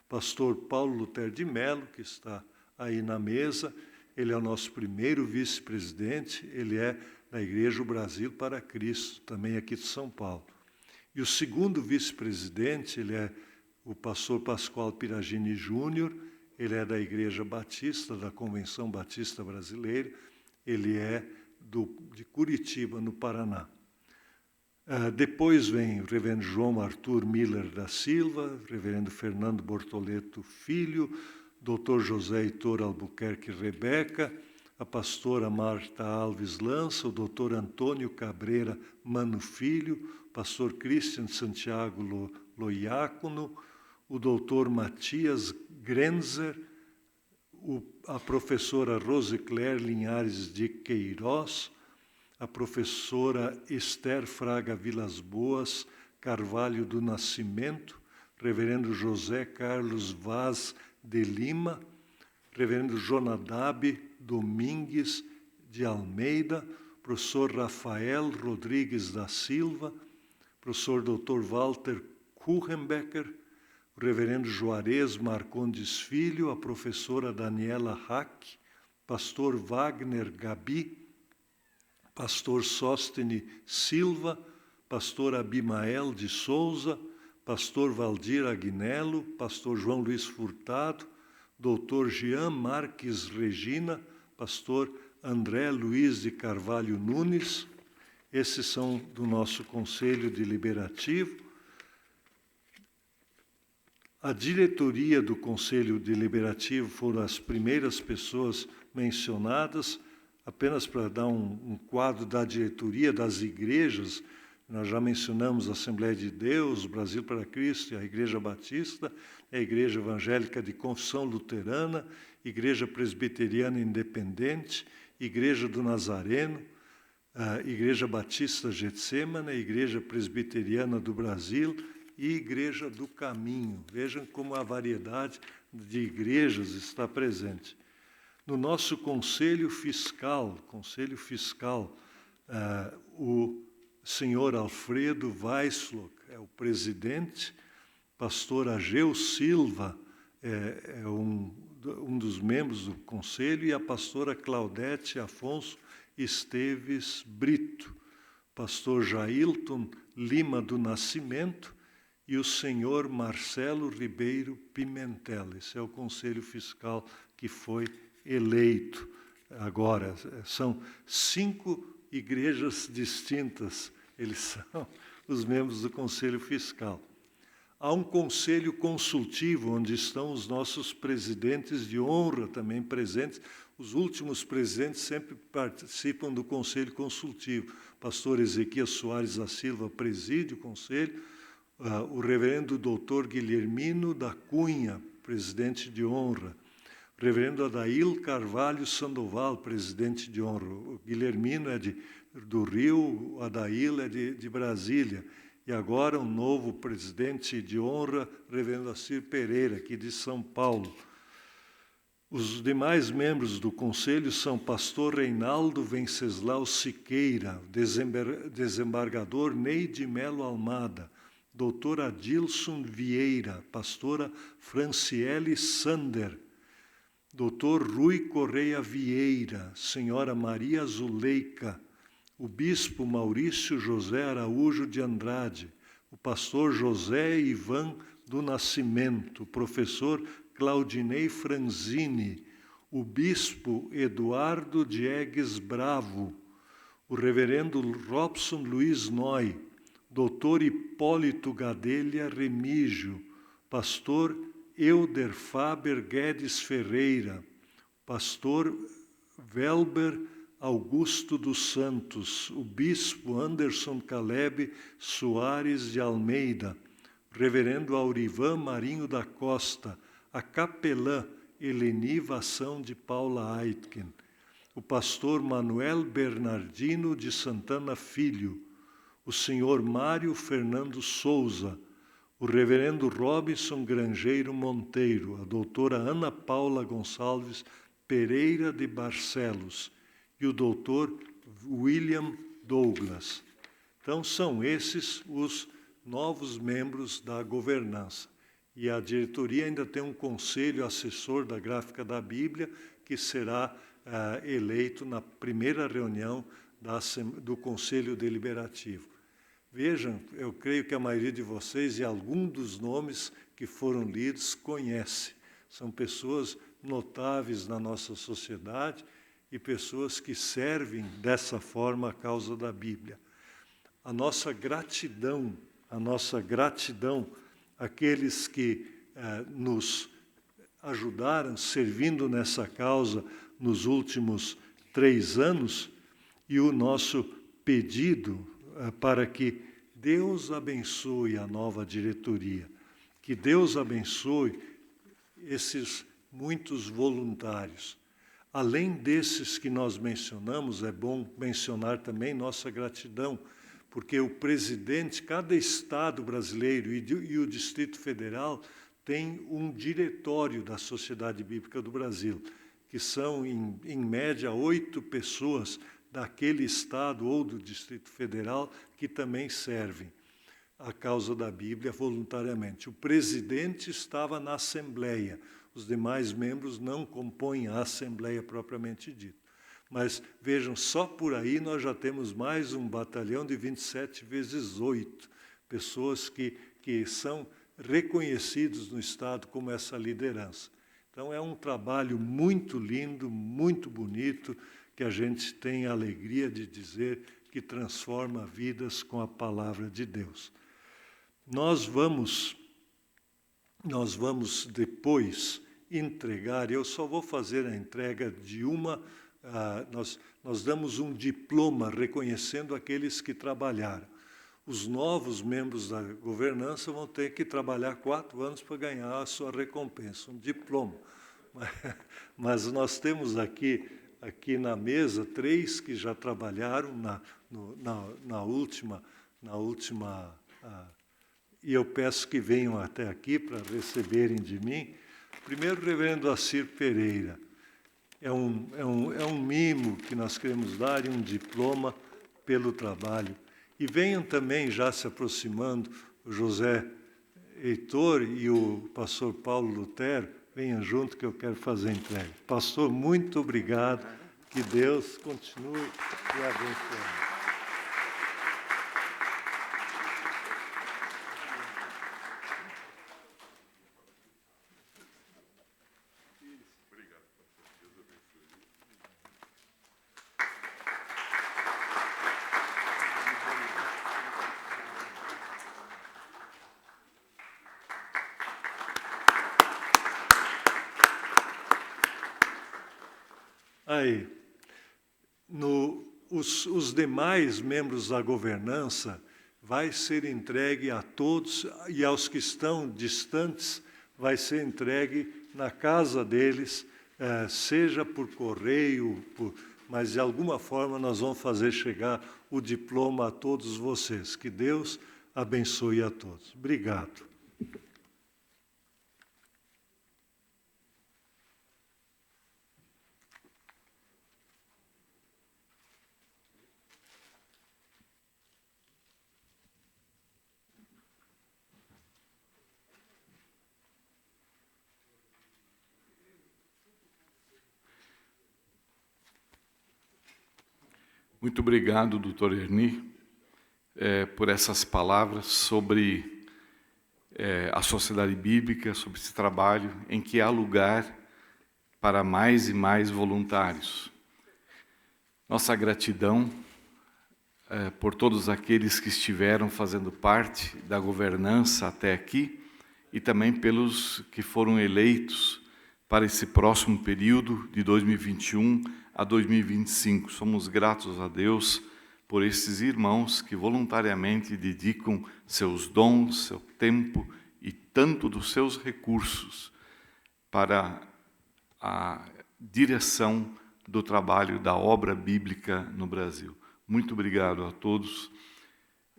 Pastor Paulo Lutero de Mello, que está aí na mesa, ele é o nosso primeiro vice-presidente, ele é da Igreja Brasil para Cristo, também aqui de São Paulo. E o segundo vice-presidente, ele é o pastor Pascoal Piragini Júnior, ele é da Igreja Batista, da Convenção Batista Brasileira, ele é de Curitiba, no Paraná. Depois vem o reverendo João Arthur Miller da Silva, reverendo Fernando Bortoleto Filho, doutor José Heitor Albuquerque Rebeca, a pastora Marta Alves Lança, o doutor Antônio Cabreira Mano Filho, pastor Christian Santiago Loiácono, o doutor Matias Grenzer, a professora Rosicler Linhares de Queiroz, a professora Esther Fraga Vilas Boas Carvalho do Nascimento, reverendo José Carlos Vaz de Lima, reverendo Jonadab Domingues de Almeida, professor Rafael Rodrigues da Silva, professor Dr. Walter Kuchenbecker, o reverendo Juarez Marcondes Filho, a professora Daniela Hack, pastor Wagner Gabi, pastor Sóstene Silva, pastor Abimael de Souza, pastor Valdir Agnello, pastor João Luiz Furtado, doutor Jean Marques Regina, pastor André Luiz de Carvalho Nunes. Esses são do nosso Conselho Deliberativo. A diretoria do Conselho Deliberativo foram as primeiras pessoas mencionadas. Apenas para dar um quadro da diretoria das igrejas, nós já mencionamos a Assembleia de Deus, Brasil para Cristo, a Igreja Batista, a Igreja Evangélica de Confissão Luterana, Igreja Presbiteriana Independente, Igreja do Nazareno, a Igreja Batista Getsêmani, a Igreja Presbiteriana do Brasil e Igreja do Caminho. Vejam como a variedade de igrejas está presente. No nosso Conselho Fiscal, o senhor Alfredo Weisslock é o presidente, pastor Ageu Silva é um dos membros do conselho, e a pastora Claudete Afonso Esteves Brito, pastor Jailton Lima do Nascimento e o senhor Marcelo Ribeiro Pimentel. Esse é o Conselho Fiscal que foi eleito agora. São 5 igrejas distintas, eles são os membros do Conselho Fiscal. Há um conselho consultivo, onde estão os nossos presidentes de honra também presentes. Os últimos presidentes sempre participam do conselho consultivo. Pastor Ezequias Soares da Silva preside o conselho, o reverendo doutor Guilhermino da Cunha, presidente de honra, o reverendo Adail Carvalho Sandoval, presidente de honra. O Guilhermino é do Rio, o Adail é de Brasília. E agora um novo presidente de honra, reverendo Assir Pereira, aqui de São Paulo. Os demais membros do conselho são pastor Reinaldo Venceslau Siqueira, desembargador Neide Melo Almada, doutor Adilson Vieira, pastora Franciele Sander, doutor Rui Correia Vieira, senhora Maria Zuleika, o bispo Maurício José Araújo de Andrade, o pastor José Ivan do Nascimento, o professor Claudinei Franzini, o bispo Eduardo Diegues Bravo, o reverendo Robson Luiz Noy, doutor Hipólito Gadelha Remígio, pastor Euder Faber Guedes Ferreira, pastor Velber Augusto dos Santos, o bispo Anderson Caleb Soares de Almeida, reverendo Aurivan Marinho da Costa, a capelã Eleni Vação de Paula Aitken, o pastor Manuel Bernardino de Santana Filho, o senhor Mário Fernando Souza, o reverendo Robinson Grangeiro Monteiro, a doutora Ana Paula Gonçalves Pereira de Barcelos e o doutor William Douglas. Então, são esses os novos membros da governança. E a diretoria ainda tem um conselho assessor da Gráfica da Bíblia, que será eleito na primeira reunião do Conselho Deliberativo. Vejam, eu creio que a maioria de vocês, e algum dos nomes que foram lidos, conhece. São pessoas notáveis na nossa sociedade e pessoas que servem dessa forma a causa da Bíblia. A nossa gratidão àqueles que nos ajudaram servindo nessa causa nos últimos 3 anos, e o nosso pedido para que Deus abençoe a nova diretoria, que Deus abençoe esses muitos voluntários. Além desses que nós mencionamos, é bom mencionar também nossa gratidão, porque o presidente, cada estado brasileiro e o Distrito Federal tem um diretório da Sociedade Bíblica do Brasil, que são, em média, 8 pessoas daquele estado ou do Distrito Federal que também servem a causa da Bíblia voluntariamente. O presidente estava na Assembleia, os demais membros não compõem a Assembleia propriamente dita. Mas, vejam, só por aí nós já temos mais um batalhão de 27 vezes 8, pessoas que são reconhecidos no Estado como essa liderança. Então, é um trabalho muito lindo, muito bonito, que a gente tem a alegria de dizer que transforma vidas com a palavra de Deus. Nós vamos depois entregar, eu só vou fazer a entrega de uma, nós damos um diploma reconhecendo aqueles que trabalharam. Os novos membros da governança vão ter que trabalhar 4 anos para ganhar a sua recompensa, um diploma. Mas nós temos aqui na mesa 3 que já trabalharam na última, e eu peço que venham até aqui para receberem de mim. Primeiro, o reverendo Assir Pereira. É um mimo que nós queremos dar e um diploma pelo trabalho. E venham também, já se aproximando, o José Heitor e o pastor Paulo Lutero, venham junto que eu quero fazer a entrega. Pastor, muito obrigado. Que Deus continue e abençoe. Aí, os demais membros da governança vai ser entregue a todos, e aos que estão distantes vai ser entregue na casa deles, seja por correio, mas de alguma forma nós vamos fazer chegar o diploma a todos vocês. Que Deus abençoe a todos. Obrigado. Muito obrigado, doutor Erni, por essas palavras sobre a sociedade bíblica, sobre esse trabalho em que há lugar para mais e mais voluntários. Nossa gratidão por todos aqueles que estiveram fazendo parte da governança até aqui e também pelos que foram eleitos para esse próximo período de 2021 a 2025. Somos gratos a Deus por esses irmãos que voluntariamente dedicam seus dons, seu tempo e tanto dos seus recursos para a direção do trabalho da obra bíblica no Brasil. Muito obrigado a todos.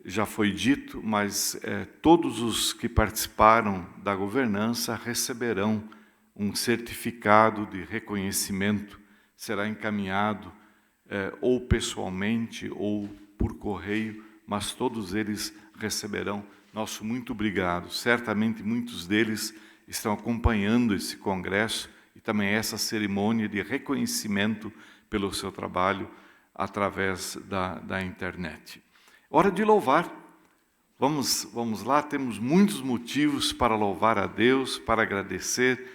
Já foi dito, mas todos os que participaram da governança receberão um certificado de reconhecimento, será encaminhado ou pessoalmente ou por correio, mas todos eles receberão nosso muito obrigado. Certamente muitos deles estão acompanhando esse congresso e também essa cerimônia de reconhecimento pelo seu trabalho através da internet. Hora de louvar. Vamos lá, temos muitos motivos para louvar a Deus, para agradecer,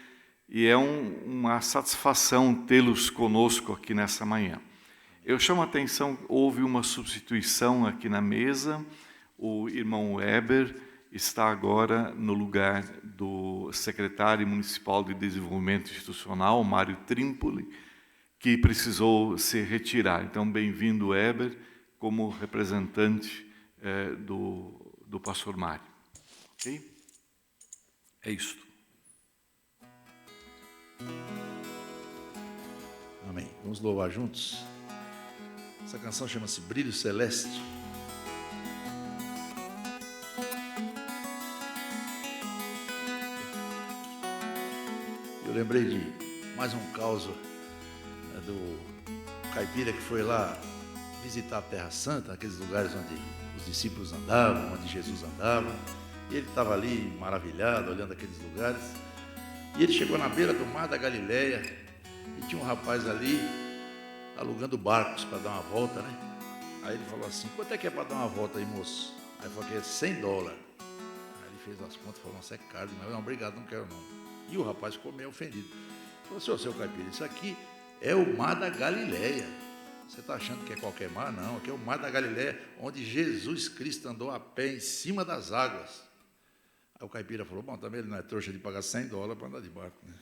e é uma satisfação tê-los conosco aqui nessa manhã. Eu chamo a atenção, houve uma substituição aqui na mesa, o irmão Weber está agora no lugar do secretário municipal de desenvolvimento institucional, Mário Trimpoli, que precisou se retirar. Então, bem-vindo, Weber, como representante do pastor Mário. Ok? É isso. Amém. Vamos louvar juntos. Essa canção chama-se Brilho Celeste. Eu lembrei de mais um caso do caipira que foi lá visitar a Terra Santa, aqueles lugares onde os discípulos andavam, onde Jesus andava. E ele estava ali maravilhado, olhando aqueles lugares. E ele chegou na beira do mar da Galileia e tinha um rapaz ali alugando barcos para dar uma volta, né? Aí ele falou assim: quanto é que é para dar uma volta aí, moço? Aí ele falou que é $100. Aí ele fez as contas e falou: nossa, é caro demais. Não, obrigado, não quero não. E o rapaz ficou meio ofendido. Falou: seu caipira, isso aqui é o mar da Galileia. Você está achando que é qualquer mar? Não, aqui é o mar da Galileia, onde Jesus Cristo andou a pé em cima das águas. Aí o caipira falou: bom, também ele não é trouxa de pagar $100 para andar de barco, né?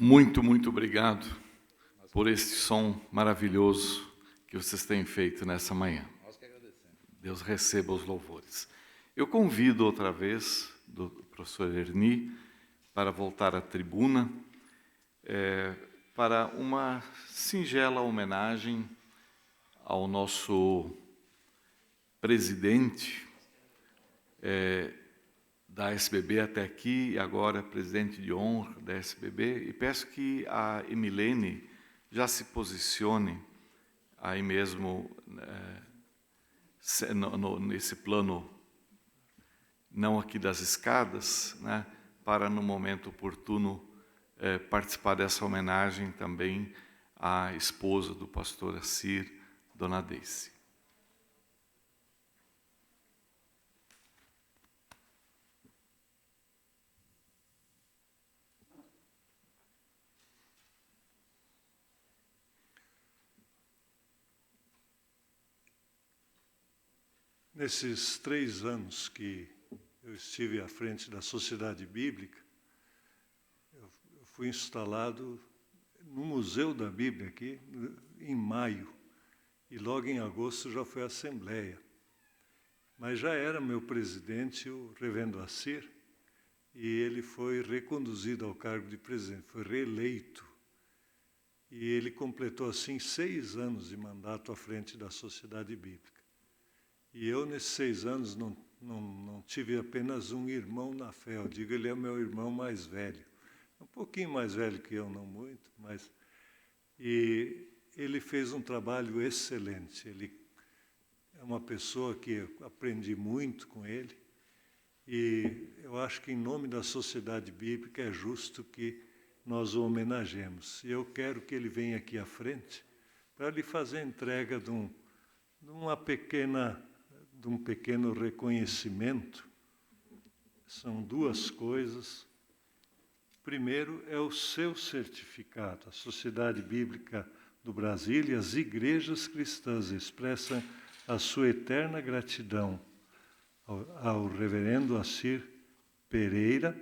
muito obrigado por este som maravilhoso que vocês têm feito nessa manhã. Nós que agradecemos. Deus receba os louvores. Eu convido outra vez do professor Erni para voltar à tribuna para uma singela homenagem ao nosso presidente da SBB até aqui, e agora presidente de honra da SBB, e peço que a Emilene já se posicione aí mesmo nesse plano, não aqui das escadas, né, para no momento oportuno participar dessa homenagem também à esposa do pastor Assir, Dona Deice. Nesses 3 anos que eu estive à frente da Sociedade Bíblica, eu fui instalado no Museu da Bíblia aqui, em maio, e logo em agosto já foi a Assembleia. Mas já era meu presidente, o reverendo Assir, e ele foi reconduzido ao cargo de presidente, foi reeleito. E ele completou, assim, 6 anos de mandato à frente da Sociedade Bíblica. E eu, nesses 6 anos, não tive apenas um irmão na fé. Eu digo, ele é o meu irmão mais velho. Um pouquinho mais velho que eu, não muito, mas... E ele fez um trabalho excelente. Ele é uma pessoa que eu aprendi muito com ele. E eu acho que, em nome da Sociedade Bíblica, é justo que nós o homenageemos. E eu quero que ele venha aqui à frente para lhe fazer a entrega de um pequeno reconhecimento. São 2 coisas. Primeiro é o seu certificado. A Sociedade Bíblica do Brasil e as igrejas cristãs expressam a sua eterna gratidão ao reverendo Assir Pereira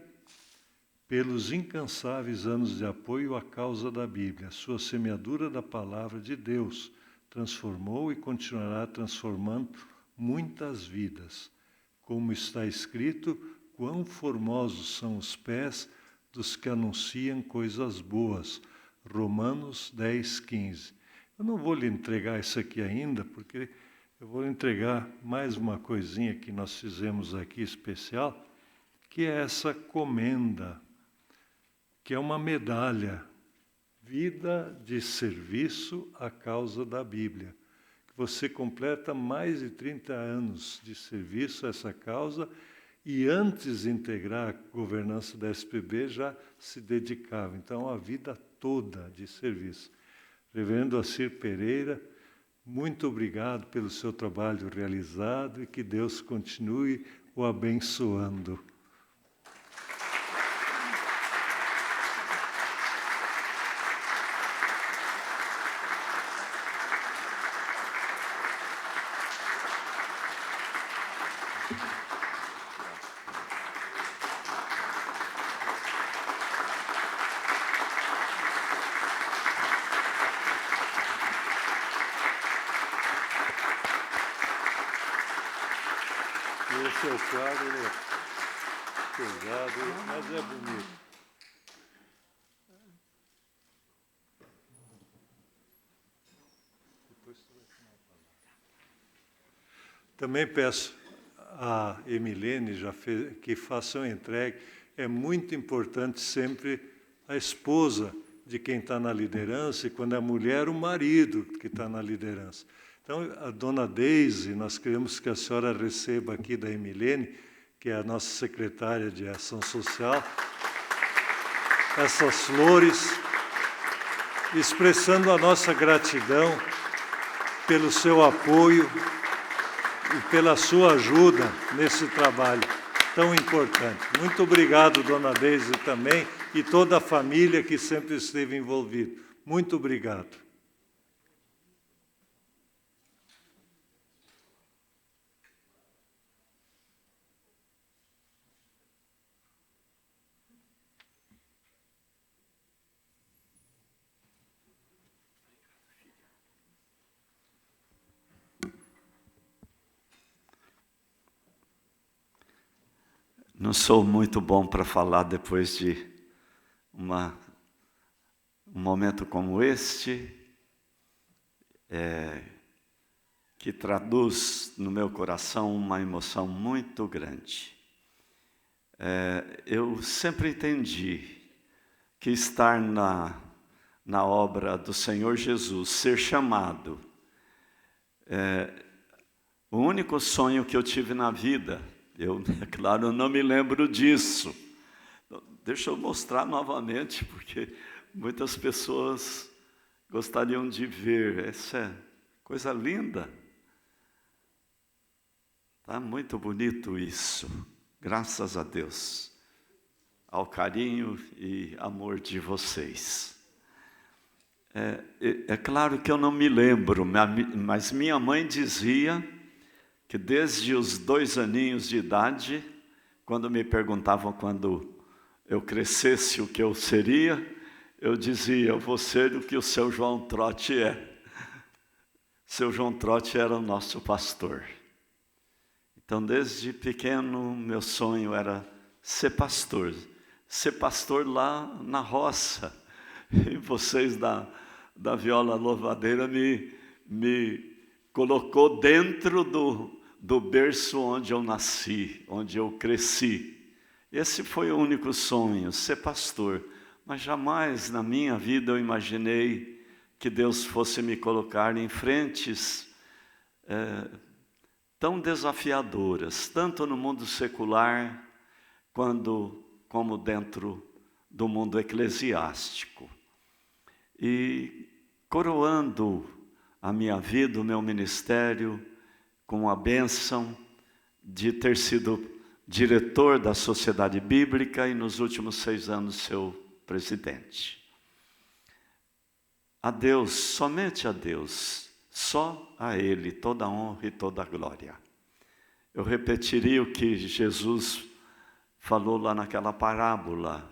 pelos incansáveis anos de apoio à causa da Bíblia. Sua semeadura da palavra de Deus transformou e continuará transformando muitas vidas. Como está escrito, quão formosos são os pés dos que anunciam coisas boas. Romanos 10, 15. Eu não vou lhe entregar isso aqui ainda, porque eu vou lhe entregar mais uma coisinha que nós fizemos aqui especial, que é essa comenda, que é uma medalha, Vida de Serviço à Causa da Bíblia. Você completa mais de 30 anos de serviço a essa causa e, antes de integrar a governança da SPB, já se dedicava. Então, a vida toda de serviço. Reverendo Assir Pereira, muito obrigado pelo seu trabalho realizado e que Deus continue o abençoando. Esse é o quadro, ele é pesado, mas é bonito. Também peço a Emilene que faça uma entrega. É muito importante sempre a esposa de quem está na liderança, e quando é mulher, o marido que está na liderança. Então, a Dona Deise, nós queremos que a senhora receba aqui da Emilene, que é a nossa secretária de Ação Social, essas flores, expressando a nossa gratidão pelo seu apoio e pela sua ajuda nesse trabalho tão importante. Muito obrigado, Dona Deise, também, e toda a família que sempre esteve envolvida. Muito obrigado. Não sou muito bom para falar depois de um momento como este, que traduz no meu coração uma emoção muito grande. Eu sempre entendi que estar na obra do Senhor Jesus, ser chamado, o único sonho que eu tive na vida, é claro, eu não me lembro disso. Deixa eu mostrar novamente, porque muitas pessoas gostariam de ver. Essa é coisa linda. Está muito bonito isso. Graças a Deus. Ao carinho e amor de vocês. É claro que eu não me lembro, mas minha mãe dizia que desde os 2 aninhos de idade, quando me perguntavam quando eu crescesse o que eu seria, eu dizia: eu vou ser o que o seu João Trotti é. Seu João Trotti era o nosso pastor. Então, desde pequeno, meu sonho era ser pastor lá na roça. E vocês da Viola Louvadeira me colocou dentro do berço onde eu nasci, onde eu cresci. Esse foi o único sonho, ser pastor. Mas jamais na minha vida eu imaginei que Deus fosse me colocar em frentes tão desafiadoras, tanto no mundo secular, como dentro do mundo eclesiástico. E coroando a minha vida, o meu ministério, com a bênção de ter sido diretor da Sociedade Bíblica e nos últimos 6 anos seu presidente. A Deus, somente a Deus, só a Ele, toda a honra e toda a glória. Eu repetiria o que Jesus falou lá naquela parábola.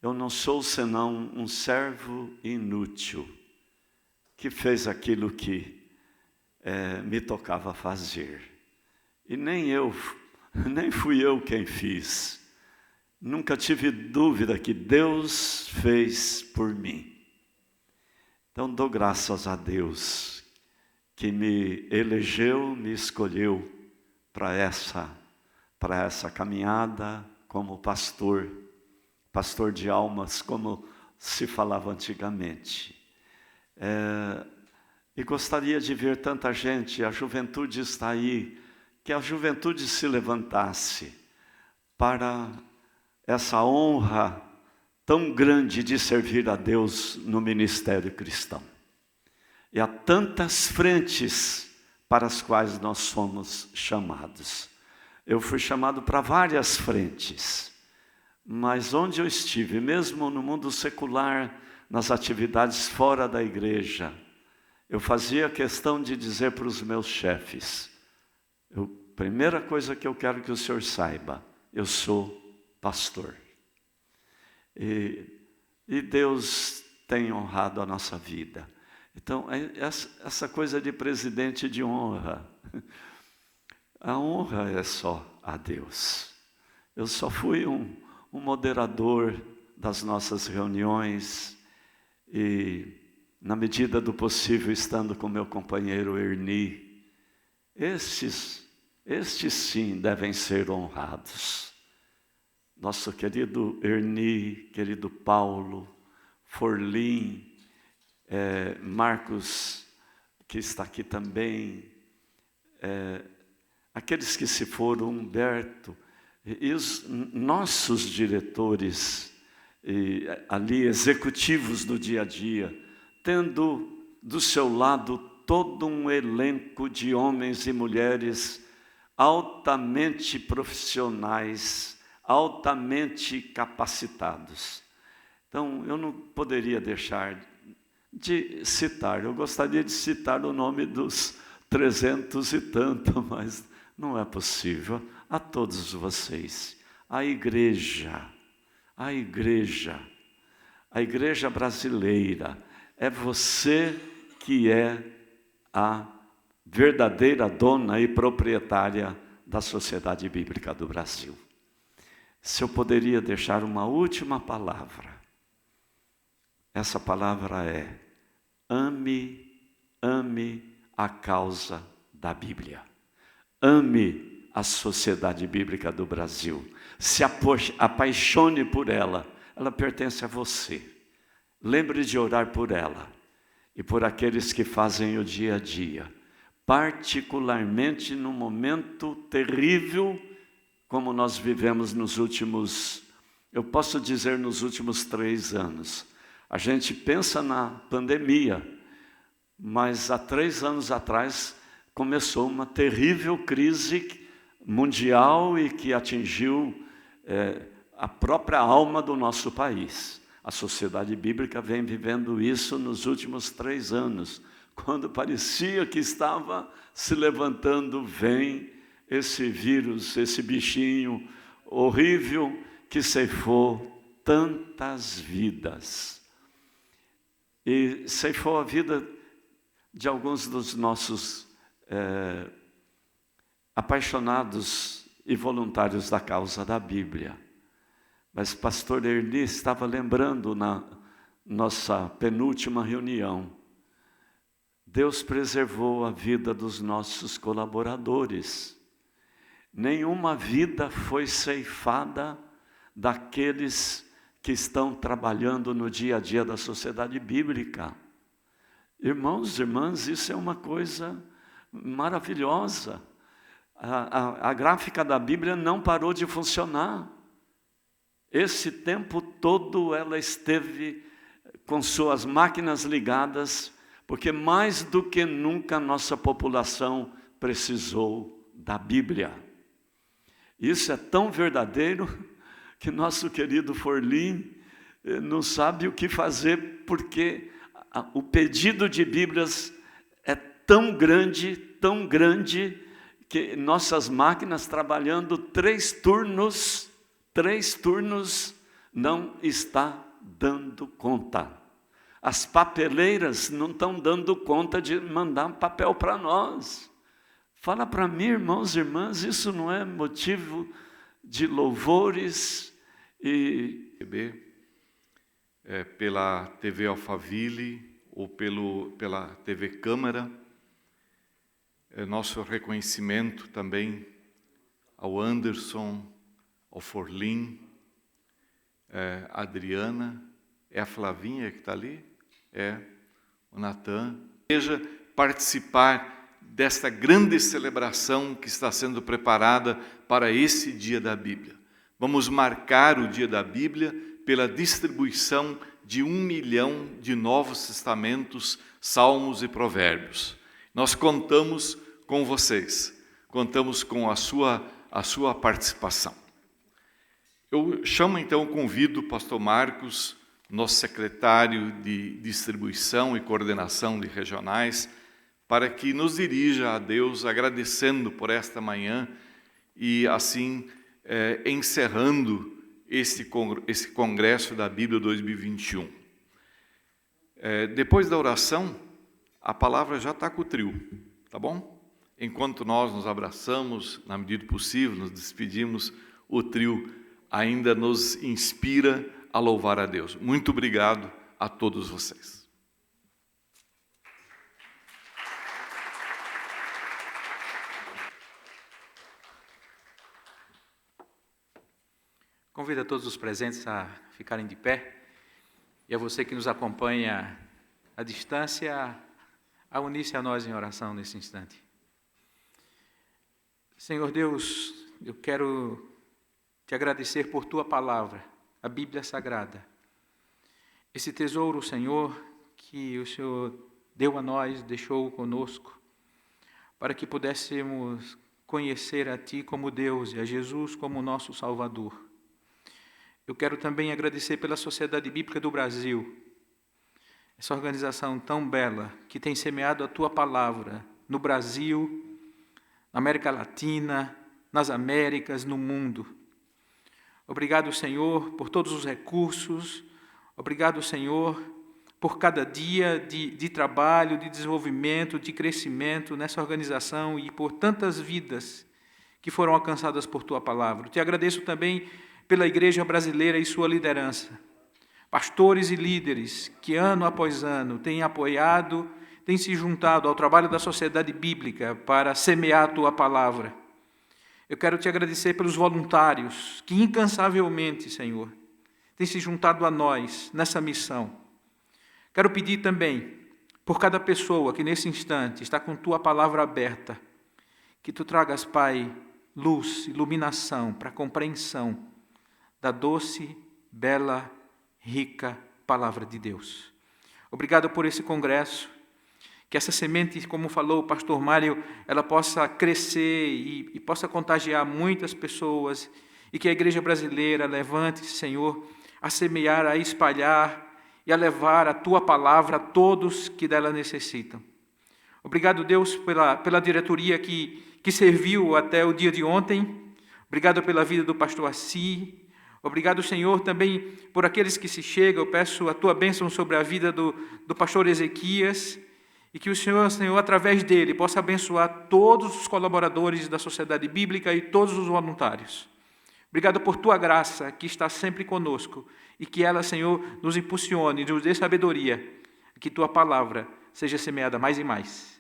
Eu não sou senão um servo inútil, que fez aquilo que me tocava fazer. E nem fui eu quem fiz. Nunca tive dúvida que Deus fez por mim. Então dou graças a Deus que me elegeu, me escolheu para essa caminhada como pastor de almas, como se falava antigamente. E gostaria de ver tanta gente, a juventude está aí, que a juventude se levantasse para essa honra tão grande de servir a Deus no ministério cristão. E há tantas frentes para as quais nós somos chamados. Eu fui chamado para várias frentes, mas onde eu estive, mesmo no mundo secular, nas atividades fora da igreja, eu fazia questão de dizer para os meus chefes: primeira coisa que eu quero que o senhor saiba, eu sou pastor. E Deus tem honrado a nossa vida. Então, essa coisa de presidente de honra, a honra é só a Deus. Eu só fui um moderador das nossas reuniões e, na medida do possível, estando com meu companheiro Erni, estes sim devem ser honrados. Nosso querido Erni, querido Paulo, Forlim, Marcos, que está aqui também, aqueles que se foram, Humberto, e os nossos diretores, ali executivos do dia a dia, tendo do seu lado todo um elenco de homens e mulheres altamente profissionais, altamente capacitados. Então, eu não poderia deixar de citar, eu gostaria de citar o nome dos 300 e tanto, mas não é possível. A todos vocês, a igreja brasileira, é você que é a verdadeira dona e proprietária da Sociedade Bíblica do Brasil. Se eu poderia deixar uma última palavra, essa palavra é: ame a causa da Bíblia. Ame a Sociedade Bíblica do Brasil. Se apaixone por ela. Ela pertence a você. Lembre de orar por ela e por aqueles que fazem o dia a dia, particularmente no momento terrível como nós vivemos nos últimos 3 anos. A gente pensa na pandemia, mas há 3 anos atrás começou uma terrível crise mundial e que atingiu a própria alma do nosso país. A Sociedade Bíblica vem vivendo isso nos últimos 3 anos. Quando parecia que estava se levantando, vem esse vírus, esse bichinho horrível que ceifou tantas vidas. E ceifou a vida de alguns dos nossos apaixonados e voluntários da causa da Bíblia. Mas pastor Erli estava lembrando na nossa penúltima reunião, Deus preservou a vida dos nossos colaboradores. Nenhuma vida foi ceifada daqueles que estão trabalhando no dia a dia da Sociedade Bíblica. Irmãos e irmãs, isso é uma coisa maravilhosa. A gráfica da Bíblia não parou de funcionar. Esse tempo todo ela esteve com suas máquinas ligadas, porque mais do que nunca a nossa população precisou da Bíblia. Isso é tão verdadeiro que nosso querido Forlim não sabe o que fazer, porque o pedido de Bíblias é tão grande, que nossas máquinas trabalhando 3 turnos não está dando conta. As papeleiras não estão dando conta de mandar papel para nós. Fala para mim, irmãos e irmãs, isso não é motivo de louvores e pela TV Alphaville ou pela TV Câmara, nosso reconhecimento também ao Anderson, ao Forlim, a Adriana, a Flavinha que está ali, o Natan. Seja participar desta grande celebração que está sendo preparada para esse dia da Bíblia. Vamos marcar o dia da Bíblia pela distribuição de 1 milhão de Novos Testamentos, Salmos e Provérbios. Nós contamos com vocês, contamos com a sua participação. Eu chamo então, convido o pastor Marcos, nosso secretário de distribuição e coordenação de regionais, para que nos dirija a Deus agradecendo por esta manhã e assim encerrando esse Congresso da Bíblia 2021. Depois da oração, a palavra já está com o trio, tá bom? Enquanto nós nos abraçamos, na medida do possível, nos despedimos, o trio ainda nos inspira a louvar a Deus. Muito obrigado a todos vocês. Convido a todos os presentes a ficarem de pé e a você que nos acompanha à distância a unir-se a nós em oração nesse instante. Senhor Deus, eu quero te agradecer por Tua palavra, a Bíblia Sagrada. Esse tesouro, Senhor, que o Senhor deu a nós, deixou conosco, para que pudéssemos conhecer a Ti como Deus e a Jesus como nosso Salvador. Eu quero também agradecer pela Sociedade Bíblica do Brasil, essa organização tão bela que tem semeado a Tua palavra no Brasil, na América Latina, nas Américas, no mundo. Obrigado, Senhor, por todos os recursos. Obrigado, Senhor, por cada dia de trabalho, de desenvolvimento, de crescimento nessa organização e por tantas vidas que foram alcançadas por Tua palavra. Te agradeço também pela igreja brasileira e sua liderança. Pastores e líderes que ano após ano têm apoiado, têm se juntado ao trabalho da sociedade bíblica para semear a Tua palavra. Eu quero Te agradecer pelos voluntários que incansavelmente, Senhor, têm se juntado a nós nessa missão. Quero pedir também por cada pessoa que nesse instante está com Tua palavra aberta, que Tu tragas, Pai, luz, iluminação para a compreensão da doce, bela, rica palavra de Deus. Obrigado por esse congresso, que essa semente, como falou o pastor Mário, ela possa crescer e possa contagiar muitas pessoas, e que a igreja brasileira levante-se, Senhor, a semear, a espalhar e a levar a Tua palavra a todos que dela necessitam. Obrigado, Deus, pela diretoria que serviu até o dia de ontem. Obrigado pela vida do pastor Assi. Obrigado, Senhor, também por aqueles que se chegam. Eu peço a Tua bênção sobre a vida do pastor Ezequias, e que o Senhor, através dele, possa abençoar todos os colaboradores da sociedade bíblica e todos os voluntários. Obrigado por Tua graça, que está sempre conosco, e que ela, Senhor, nos impulsione, nos dê sabedoria, que Tua palavra seja semeada mais e mais.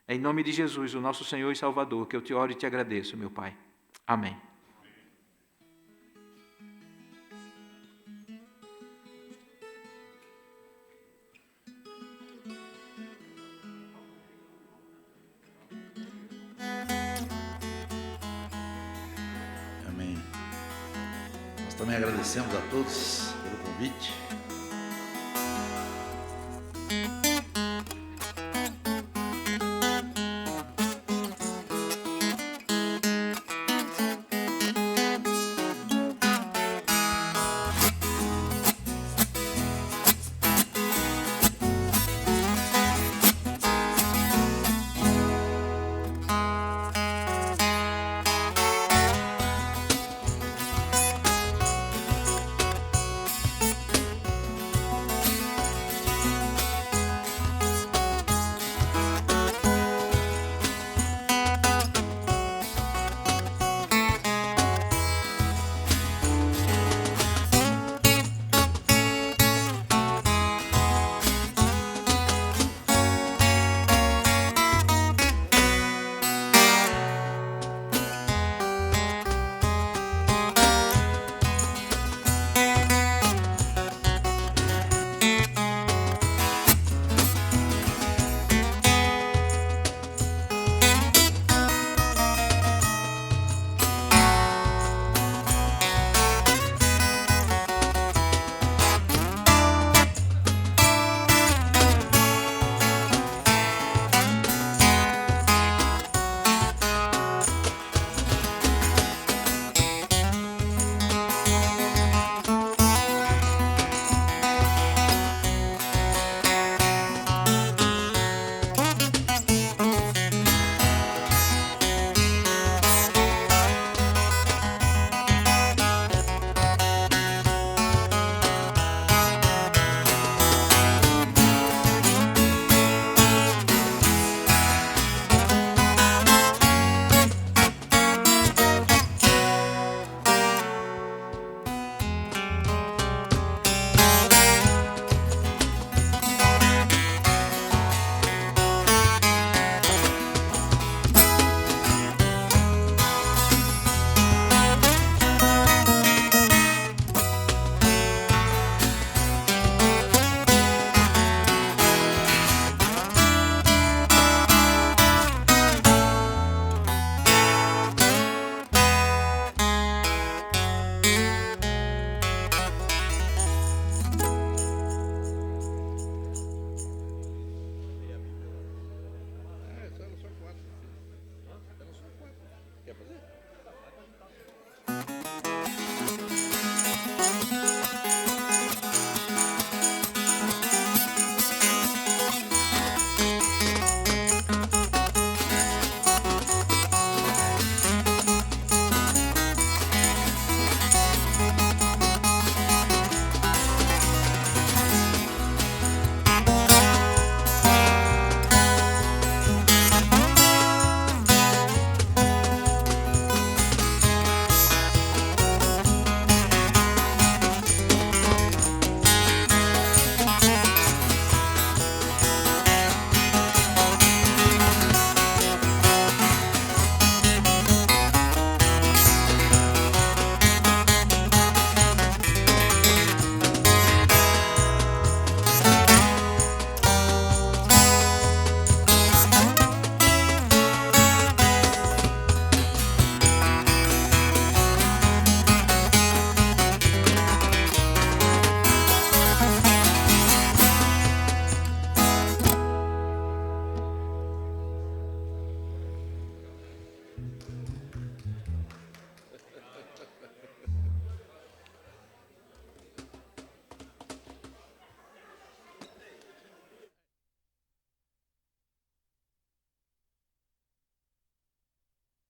É em nome de Jesus, o nosso Senhor e Salvador, que eu Te oro e Te agradeço, meu Pai. Amém. Amém. Nós também agradecemos a todos pelo convite.